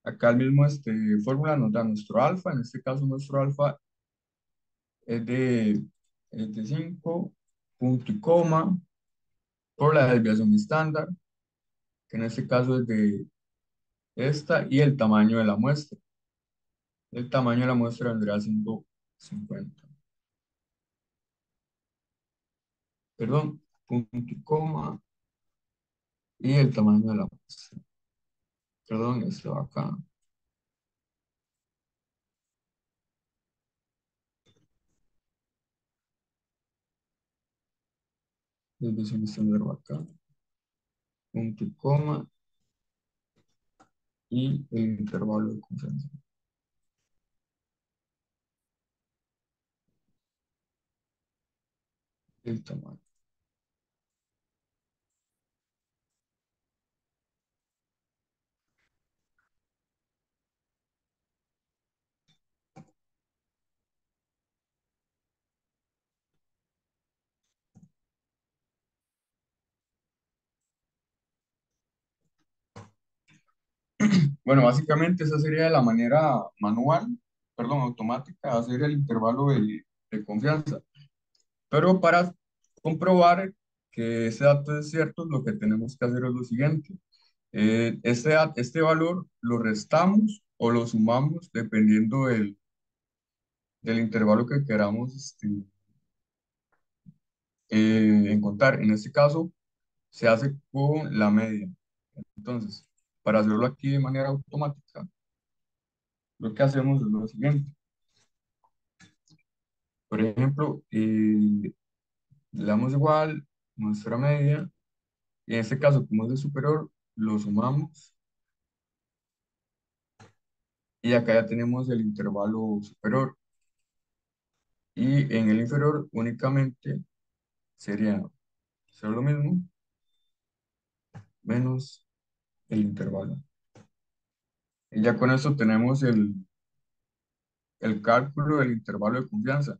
Acá el mismo fórmula nos da nuestro alfa. En este caso, nuestro alfa es de 5 punto y coma por la desviación estándar, que en este caso es de esta, y el tamaño de la muestra. El tamaño de la muestra vendrá siendo 50. Perdón, punto y coma. Y el tamaño de la muestra. Perdón, esto va acá. Desviación estándar va acá. Punto y coma. Y el intervalo de confianza. El tamaño. Bueno, básicamente esa sería la manera manual, perdón, automática, hacer el intervalo de confianza. Pero para comprobar que ese dato es cierto, lo que tenemos que hacer es lo siguiente. Este valor lo restamos o lo sumamos dependiendo del intervalo que queramos encontrar. En este caso, se hace con la media. Entonces, para hacerlo aquí de manera automática, lo que hacemos es lo siguiente. Por ejemplo, le damos igual nuestra media, y en este caso, como es el superior, lo sumamos, y acá ya tenemos el intervalo superior, y en el inferior únicamente sería hacer lo mismo, menos el intervalo. Y ya con eso tenemos el cálculo del intervalo de confianza.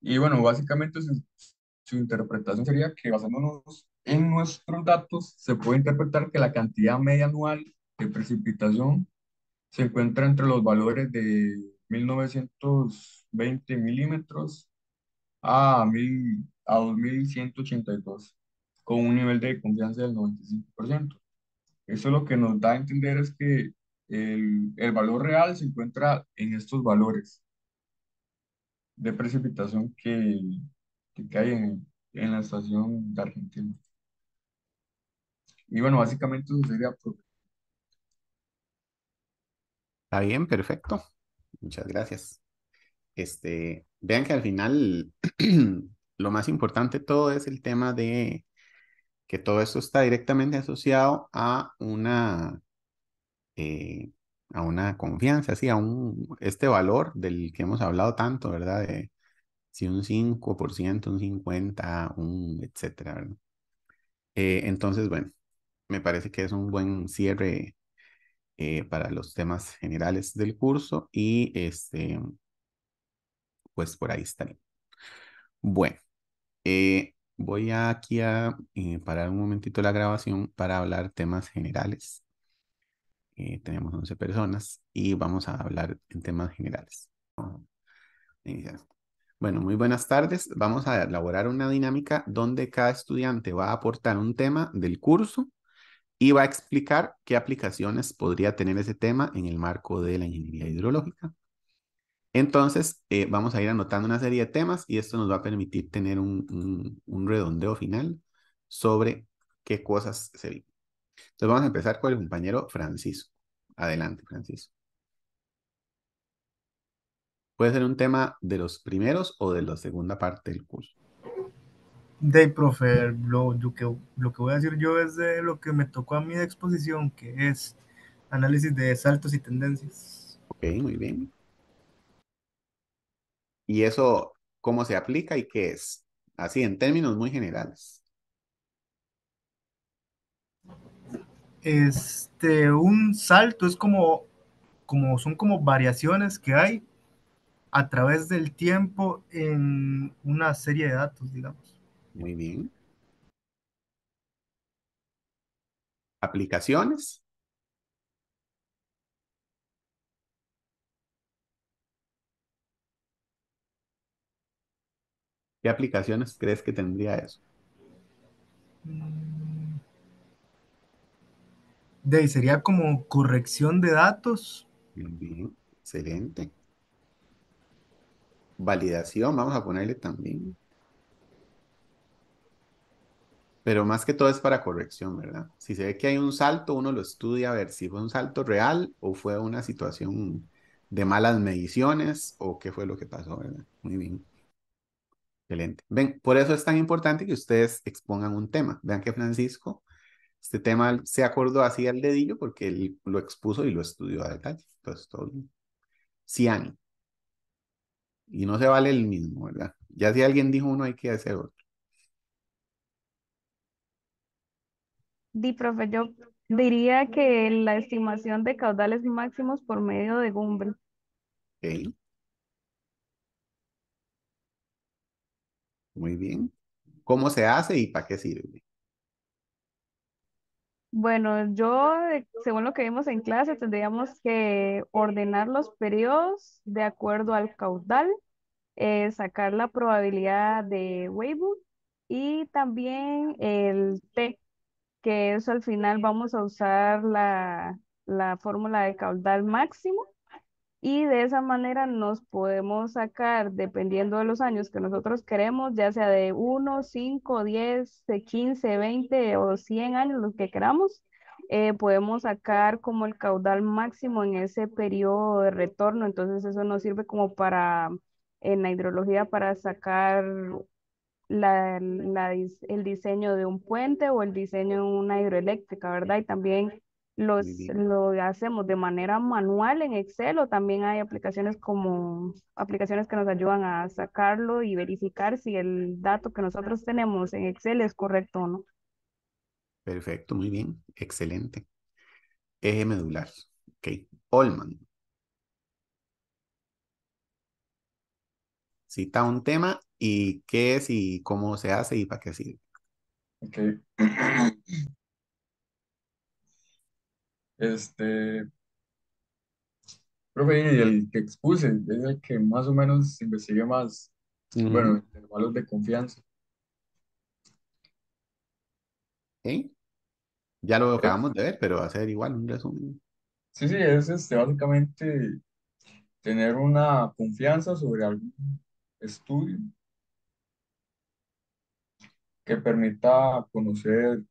Y bueno, básicamente su interpretación sería que basándonos en nuestros datos, se puede interpretar que la cantidad media anual de precipitación se encuentra entre los valores de 1920 milímetros a 2182, con un nivel de confianza del 95%. Eso lo que nos da a entender es que el valor real se encuentra en estos valores de precipitación que hay en la estación de Argentina. Y bueno, básicamente eso sería. Está bien, perfecto. Muchas gracias. Vean que al final lo más importante de todo es el tema de que todo esto está directamente asociado eh, a una confianza, sí, este valor del que hemos hablado tanto, ¿verdad? De si un 5%, un 50, etcétera, ¿verdad? Entonces, bueno, me parece que es un buen cierre para los temas generales del curso y pues por ahí estaría. Bueno, voy aquí a parar un momentito la grabación para hablar temas generales. Tenemos 11 personas y vamos a hablar en temas generales. Vamos a iniciar. Bueno, muy buenas tardes. Vamos a elaborar una dinámica donde cada estudiante va a aportar un tema del curso y va a explicar qué aplicaciones podría tener ese tema en el marco de la ingeniería hidrológica. Entonces, vamos a ir anotando una serie de temas y esto nos va a permitir tener un redondeo final sobre qué cosas se vienen. Entonces, vamos a empezar con el compañero Francisco. Adelante, Francisco. Puede ser un tema de los primeros o de la segunda parte del curso. De profe, lo que voy a decir yo es de lo que me tocó a mí de exposición, que es análisis de saltos y tendencias. Ok, muy bien. ¿Y eso cómo se aplica y qué es? Así, en términos muy generales. Un salto es son como variaciones que hay a través del tiempo en una serie de datos, digamos. Muy bien. Aplicaciones. ¿Qué aplicaciones crees que tendría eso? De ahí sería como corrección de datos. Muy bien. Excelente. Validación, vamos a ponerle también. Pero más que todo es para corrección, ¿verdad? Si se ve que hay un salto, uno lo estudia a ver si fue un salto real o fue una situación de malas mediciones o qué fue lo que pasó, ¿verdad? Muy bien. Excelente. Ven, por eso es tan importante que ustedes expongan un tema. Vean que Francisco, este tema se acordó así al dedillo porque él lo expuso y lo estudió a detalle. Entonces, todo bien. Ciani. Y no se vale el mismo, ¿verdad? Ya si alguien dijo uno, hay que hacer otro. Profe, yo diría que la estimación de caudales máximos por medio de Google. Ok, muy bien. ¿Cómo se hace y para qué sirve? Bueno, según lo que vimos en clase, tendríamos que ordenar los periodos de acuerdo al caudal, sacar la probabilidad de Weibull y también el T, que eso al final vamos a usar la fórmula de caudal máximo y de esa manera nos podemos sacar, dependiendo de los años que nosotros queremos, ya sea de 1, 5, 10, de 15, 20 o 100 años, los que queramos, podemos sacar como el caudal máximo en ese periodo de retorno. Entonces eso nos sirve como para, en la hidrología, para sacar el diseño de un puente o el diseño de una hidroeléctrica, ¿verdad? Y también Muy bien. lo hacemos de manera manual en Excel o también hay aplicaciones que nos ayudan a sacarlo y verificar si el dato que nosotros tenemos en Excel es correcto o no. Perfecto, muy bien. Excelente. Eje medular. Ok. Olman. Cita un tema y qué es y cómo se hace y para qué sirve. Ok. Este, profe, y el que expuse es el que más o menos investigue más, bueno, Ujú. intervalos de confianza. Ok. Ya lo Es- acabamos de ver, pero va a ser igual un resumen. sí, sí, es básicamente tener una confianza sobre algún estudio que permita conocer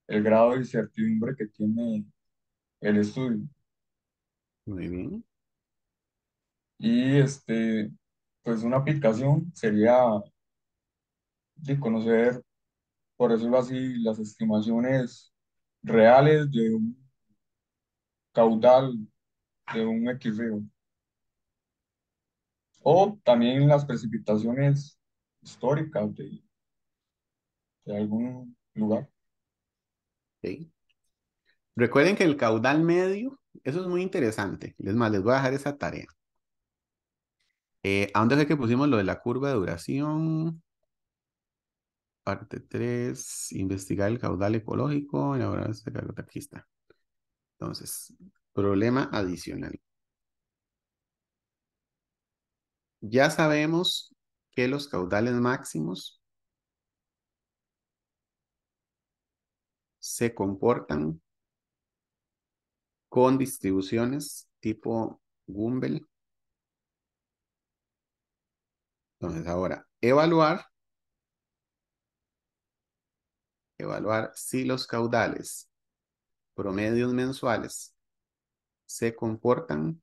el grado de incertidumbre que tiene el estudio. Muy bien. Y pues una aplicación sería de conocer, por decirlo así, las estimaciones reales de un caudal de un X río. O también las precipitaciones históricas de algún lugar. Ok. Recuerden que el caudal medio, eso es muy interesante. Es más, les voy a dejar esa tarea. ¿A dónde fue que pusimos lo de la curva de duración? Parte 3, investigar el caudal ecológico. Elaborar este carta. Aquí está. Entonces, problema adicional. Ya sabemos que los caudales máximos se comportan con distribuciones tipo Gumbel. Entonces, ahora, evaluar si los caudales promedios mensuales se comportan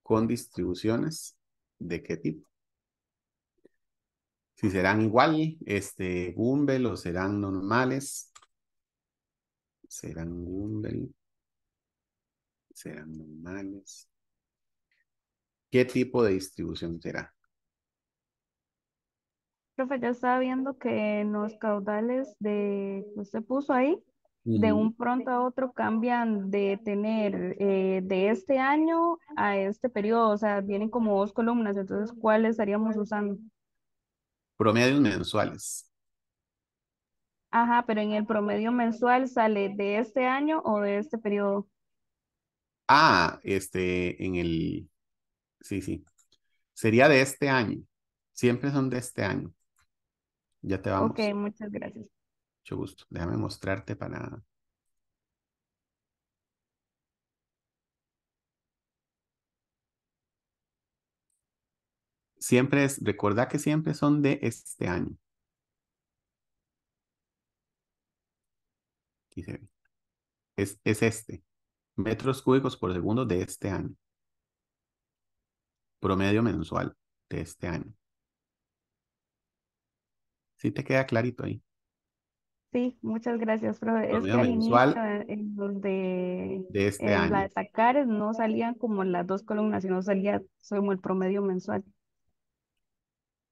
con distribuciones de qué tipo. Si serán igual, Gumbel o serán normales. Serán Gumbel, serán normales. ¿Qué tipo de distribución será? Profe, ya estaba viendo que en los caudales que usted puso ahí, de Ujú. un pronto a otro cambian de tener de este año a este periodo, o sea, vienen como dos columnas, entonces, ¿cuál estaríamos usando? Promedios mensuales. Ajá, pero en el promedio mensual sale de este año o de este periodo. Ah, sí, sí. Sería de este año. Siempre son de este año. Ya te Ok, vamos. muchas gracias. Mucho gusto. Déjame mostrarte para... siempre recordá que siempre son de este año. Aquí se ve. Es este. Metros cúbicos por segundo de este año. Promedio mensual de este año. ¿Sí te queda clarito ahí? Sí, muchas gracias, profe. Es que Promedio al inicio, mensual en los de de este la año. de Tacares, no salían como las dos columnas, sino salía como el promedio mensual.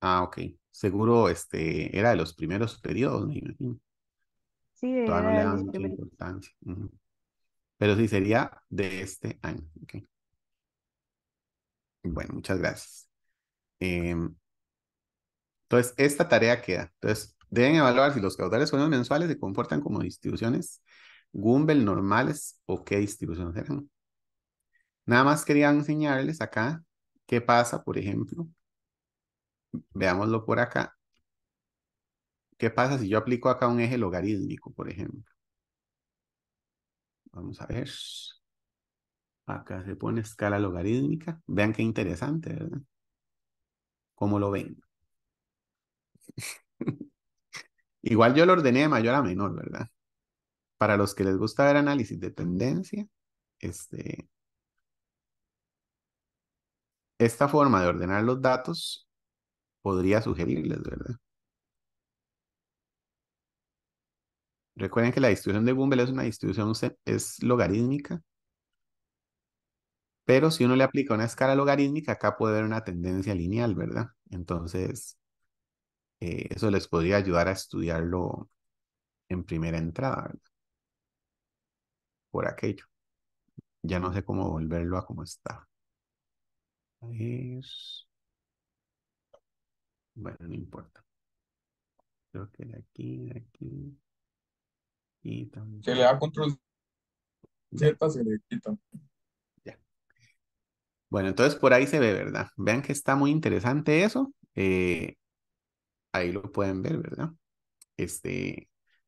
Ah, ok. Seguro era de los primeros periodos, me imagino. Sí, Todavía no era le de dan los mucha primeros. importancia. Ujú. Pero sí sería de este año. Ok. Bueno, muchas gracias. Em, entonces, esta tarea queda. Entonces, deben evaluar si los caudales son mensuales se comportan como distribuciones Gumbel normales o qué distribución serán. Nada más quería enseñarles acá qué pasa, por ejemplo. Veámoslo por acá. ¿Qué pasa si yo aplico acá un eje logarítmico, por ejemplo? Vamos a ver. Acá se pone escala logarítmica. Vean qué interesante, ¿verdad? ¿Cómo lo ven? Igual yo lo ordené de mayor a menor, ¿verdad? Para los que les gusta ver análisis de tendencia, este, esta forma de ordenar los datos podría sugerirles, ¿verdad? Recuerden que la distribución de Gumbel es una distribución, es logarítmica, pero si uno le aplica una escala logarítmica, acá puede haber una tendencia lineal, ¿verdad? Entonces, eso les podría ayudar a estudiarlo en primera entrada, ¿verdad? Por aquello. Ya no sé cómo volverlo a como está. A ver. Bueno, no importa. Creo que de aquí y Se le da tampoco. control Ya, Z, se le quita. ya. Bueno, entonces por ahí se ve, ¿verdad? Vean que está muy interesante eso. Ahí lo pueden ver, ¿verdad?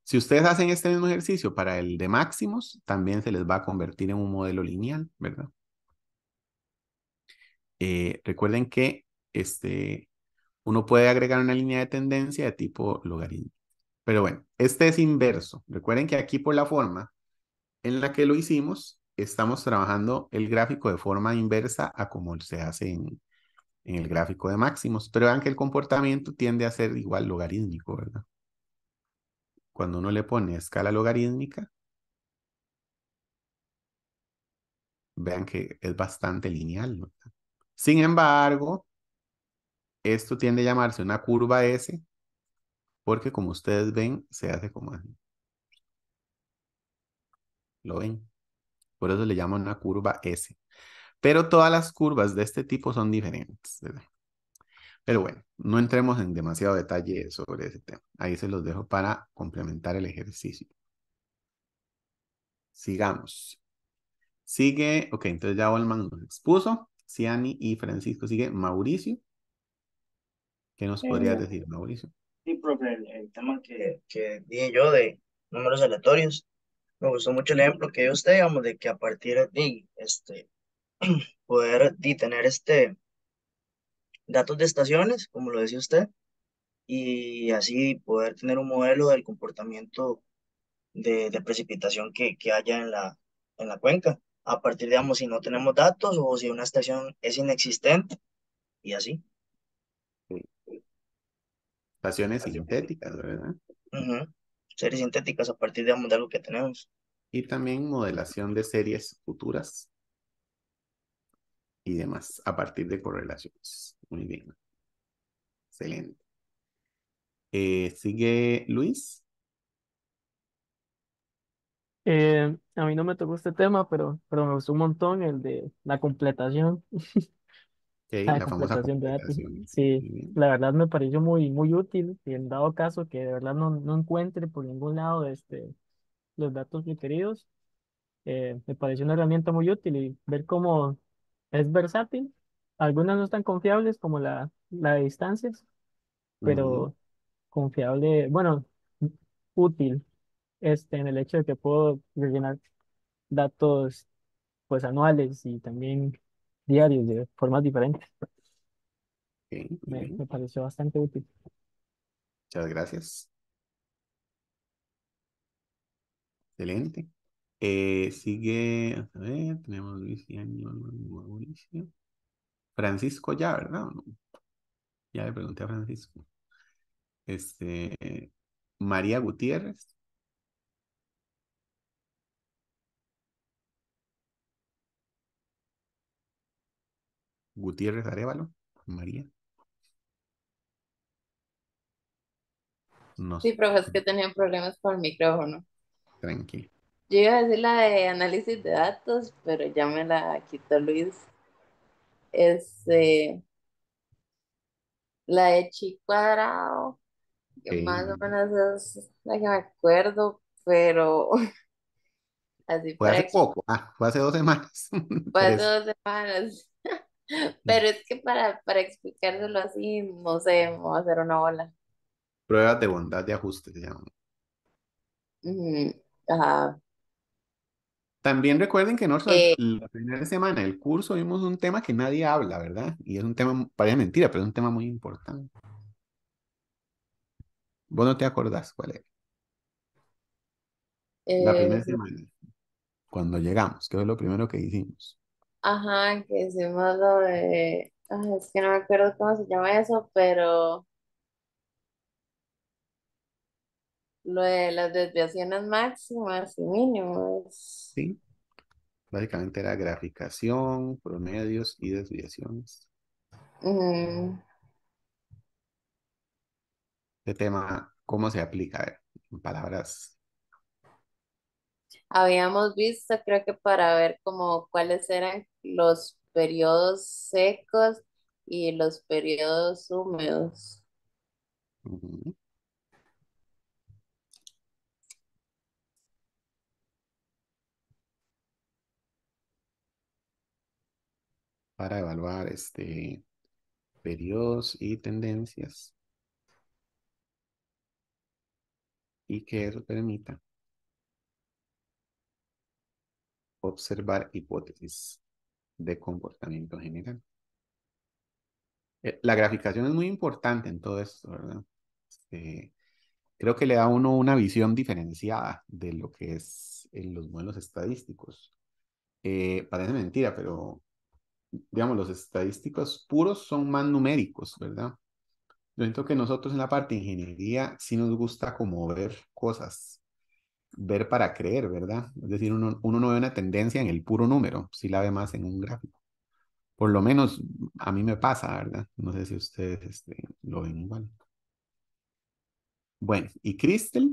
Si ustedes hacen este mismo ejercicio para el de máximos, también se les va a convertir en un modelo lineal, ¿verdad? Recuerden que uno puede agregar una línea de tendencia de tipo logaritmo. Pero bueno, este es inverso. Recuerden que aquí por la forma en la que lo hicimos, estamos trabajando el gráfico de forma inversa a como se hace en el gráfico de máximos. Pero vean que el comportamiento tiende a ser igual logarítmico, ¿verdad? Cuando uno le pone escala logarítmica, vean que es bastante lineal, ¿no? Sin embargo, esto tiende a llamarse una curva S porque como ustedes ven, se hace como así. ¿Lo ven? Por eso le llaman una curva S. Pero todas las curvas de este tipo son diferentes, ¿verdad? Pero bueno, no entremos en demasiado detalle sobre ese tema. Ahí se los dejo para complementar el ejercicio. Sigamos. Sigue, ok, entonces ya Olman nos expuso. Ciani y Francisco. Sigue Mauricio. ¿Qué nos podrías Eh, decir, Mauricio? sí, profe, el tema que dije yo de números aleatorios, me gustó mucho el ejemplo que dio usted, digamos, de que a partir de poder tener datos de estaciones, como lo decía usted, y así poder tener un modelo del comportamiento de precipitación que haya en la cuenca. A partir, digamos, si no tenemos datos o si una estación es inexistente y así. Sí. Estaciones sintéticas, ¿verdad? Ujú. Series sintéticas a partir, digamos, de algo que tenemos. Y también modelación de series futuras y demás a partir de correlaciones. Muy bien, excelente. Sigue Luis. A mí no me tocó este tema, pero me gustó un montón el de la completación, Ok, la la famosa completación de datos. completación. Sí, Muy bien. la verdad me pareció muy, muy útil y en dado caso que de verdad no encuentre por ningún lado los datos requeridos, me pareció una herramienta muy útil y ver cómo es versátil. Algunas no están confiables como la de distancias, Ujú, pero confiable, bueno, útil en el hecho de que puedo rellenar datos pues anuales y también diarios de formas diferentes. Ok, muy Me bien. pareció bastante útil. Muchas gracias. Excelente. Sigue, a ver, tenemos Luis y Mauricio. Francisco ya, ¿verdad? ¿O no? Ya le pregunté a Francisco. Este, María Gutiérrez. Gutiérrez Arevalo. María. No Sí, sé. profe, es que tenía problemas con el micrófono. Tranquilo. Yo iba a decir la de análisis de datos, pero ya me la quitó Luis. Este, la de chi cuadrado, que Ok, más o muy bien. menos es la que me acuerdo, pero así Fue para hace poco. Ah, fue hace 2 semanas. fue hace Tres. 2 semanas. Pero es que para explicárselo así, no sé, me voy a hacer una ola. Pruebas de bondad de ajuste se llaman. Ujú, ajá. También recuerden que nosotros Eh, la primera semana del curso vimos un tema que nadie habla, ¿verdad? Y es un tema, parece mentira, pero es un tema muy importante. Vos no te acordás cuál es. La primera eh, semana, cuando llegamos, que fue lo primero que hicimos. ajá, que hicimos lo de, ay, es que no me acuerdo cómo se llama eso, pero lo de las desviaciones máximas y mínimas. ¿Sí? Básicamente era graficación, promedios y desviaciones. Ujú. Este tema, ¿cómo se aplica? A ver, en palabras. Habíamos visto, creo que para ver como cuáles eran los periodos secos y los periodos húmedos. Ujú. Para evaluar periodos y tendencias y que eso permita observar hipótesis de comportamiento general. La graficación es muy importante en todo esto, ¿verdad? Este, Creo que le da a uno una visión diferenciada de lo que es en los modelos estadísticos. Parece mentira, pero digamos, los estadísticos puros son más numéricos, ¿verdad? Yo siento que nosotros en la parte de ingeniería sí nos gusta como ver cosas, ver para creer, ¿verdad? Es decir, uno no ve una tendencia en el puro número, sí la ve más en un gráfico. Por lo menos a mí me pasa, ¿verdad? No sé si ustedes lo ven igual. Bueno, y Crystal,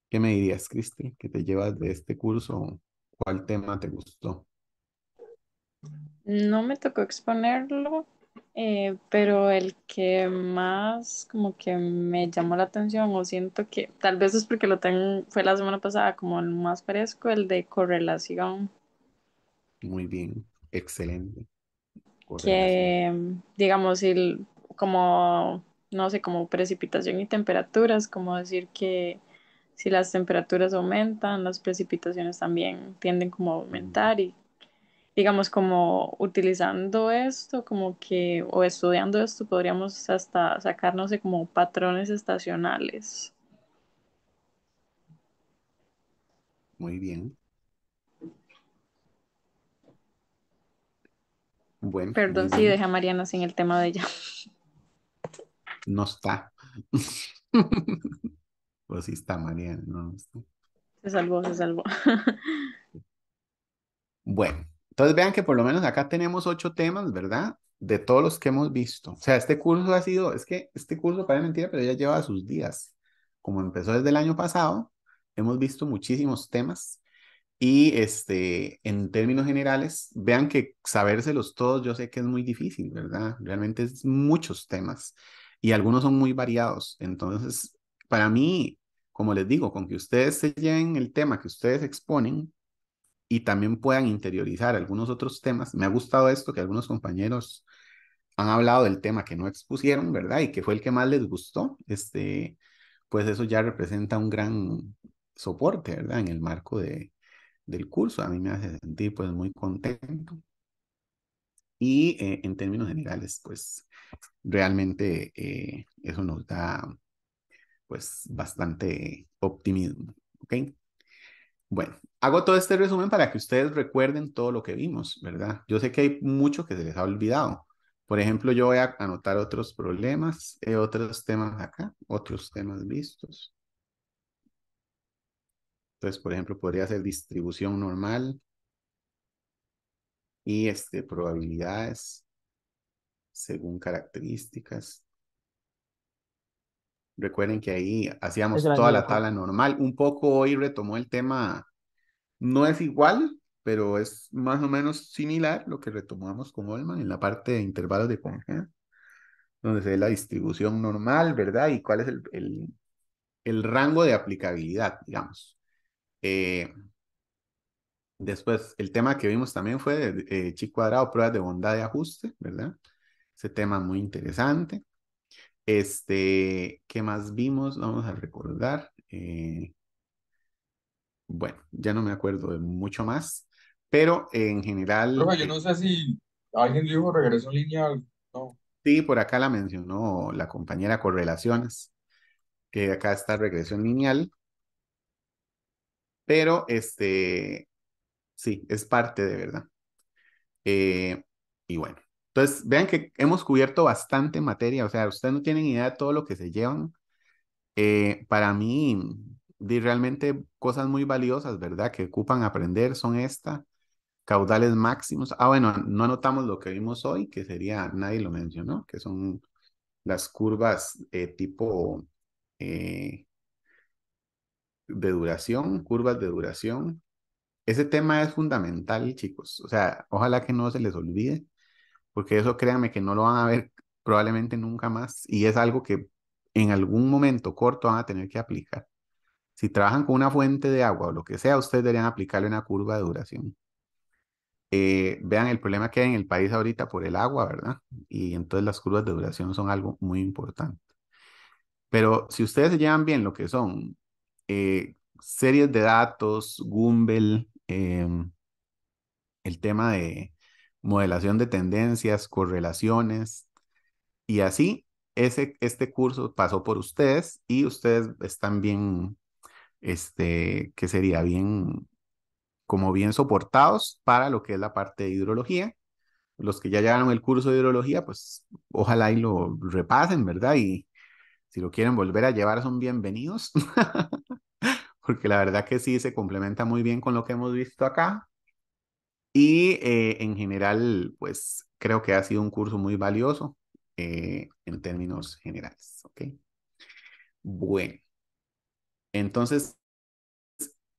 ¿qué me dirías, Crystal? ¿Qué te llevas de este curso? ¿Cuál tema te gustó? No me tocó exponerlo, pero el que más como que me llamó la atención o siento que tal vez es porque lo tengo, fue la semana pasada como el más fresco, el de correlación, Muy bien, excelente correlación. que digamos, como, no sé, como precipitación y temperaturas, como decir que si las temperaturas aumentan, las precipitaciones también tienden como a Mm, aumentar y digamos, como utilizando esto, como que, o estudiando esto, podríamos hasta sacar, no sé, como patrones estacionales. Muy bien. Bueno, muy Perdón si bien. dejé a Mariana sin el tema de ella. No está. Pues sí está, Mariana, no está. Se salvó, se salvó. Bueno, entonces vean que por lo menos acá tenemos 8 temas, ¿verdad? De todos los que hemos visto. O sea, este curso ha sido, es que este curso parece mentira, pero ya lleva sus días. Como empezó desde el año pasado, hemos visto muchísimos temas. Y en términos generales, vean que sabérselos todos yo sé que es muy difícil, ¿verdad? Realmente es muchos temas y algunos son muy variados. Entonces, para mí, como les digo, con que ustedes se lleven el tema que ustedes exponen y también puedan interiorizar algunos otros temas, me ha gustado esto que algunos compañeros han hablado del tema que no expusieron, ¿verdad? Y que fue el que más les gustó. Pues eso ya representa un gran soporte, ¿verdad? En el marco del curso. A mí me hace sentir pues muy contento. Y en términos generales, pues realmente eso nos da pues bastante optimismo. ¿Ok? Bueno, hago todo este resumen para que ustedes recuerden todo lo que vimos, ¿verdad? Yo sé que hay mucho que se les ha olvidado. Por ejemplo, yo voy a anotar otros problemas, otros temas acá, otros temas vistos. Entonces, por ejemplo, podría ser distribución normal y probabilidades según características. Recuerden que ahí Ese hacíamos era el toda mío, la profe. tabla normal. Un poco hoy retomó el tema, no es igual, pero es más o menos similar lo que retomamos con Olman en la parte de intervalos de confianza, donde se ve la distribución normal, ¿verdad? Y cuál es el rango de aplicabilidad, digamos. Eh, Después, el tema que vimos también fue de chi cuadrado, pruebas de bondad de ajuste, ¿verdad? Ese tema muy interesante. ¿Qué más vimos? Vamos a recordar. Bueno, ya no me acuerdo de mucho más, pero en general, Profe, yo no sé si alguien dijo regreso lineal. No. sí, por acá la mencionó la compañera correlaciones, que acá está regresión lineal, pero sí, es parte de verdad. Eh, y bueno, entonces vean que hemos cubierto bastante materia, o sea, ustedes no tienen idea de todo lo que se llevan. Para mí, realmente cosas muy valiosas, ¿verdad? Que ocupan aprender son caudales máximos. Ah, bueno, no anotamos lo que vimos hoy, que sería, nadie lo mencionó, que son las curvas tipo eh, de duración, curvas de duración. Ese tema es fundamental, chicos. O sea, ojalá que no se les olvide, porque eso créanme que no lo van a ver probablemente nunca más y es algo que en algún momento corto van a tener que aplicar. Si trabajan con una fuente de agua o lo que sea, ustedes deberían aplicarle una curva de duración. Vean el problema que hay en el país ahorita por el agua, ¿verdad? Y entonces las curvas de duración son algo muy importante. Pero si ustedes se llevan bien lo que son series de datos, Gumbel, el tema de modelación de tendencias, correlaciones y así, este curso pasó por ustedes y ustedes están bien, ¿qué sería? Bien, como bien soportados para lo que es la parte de hidrología. Los que ya llegaron el curso de hidrología, pues ojalá y lo repasen, ¿verdad? Y si lo quieren volver a llevar, son bienvenidos, porque la verdad que sí se complementa muy bien con lo que hemos visto acá. Y en general, pues creo que ha sido un curso muy valioso en términos generales, ¿ok? Bueno, entonces,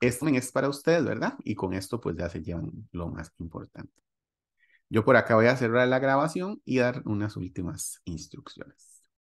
esto es para ustedes, ¿verdad? Y con esto, pues ya se llevan lo más importante. Yo por acá voy a cerrar la grabación y dar unas últimas instrucciones.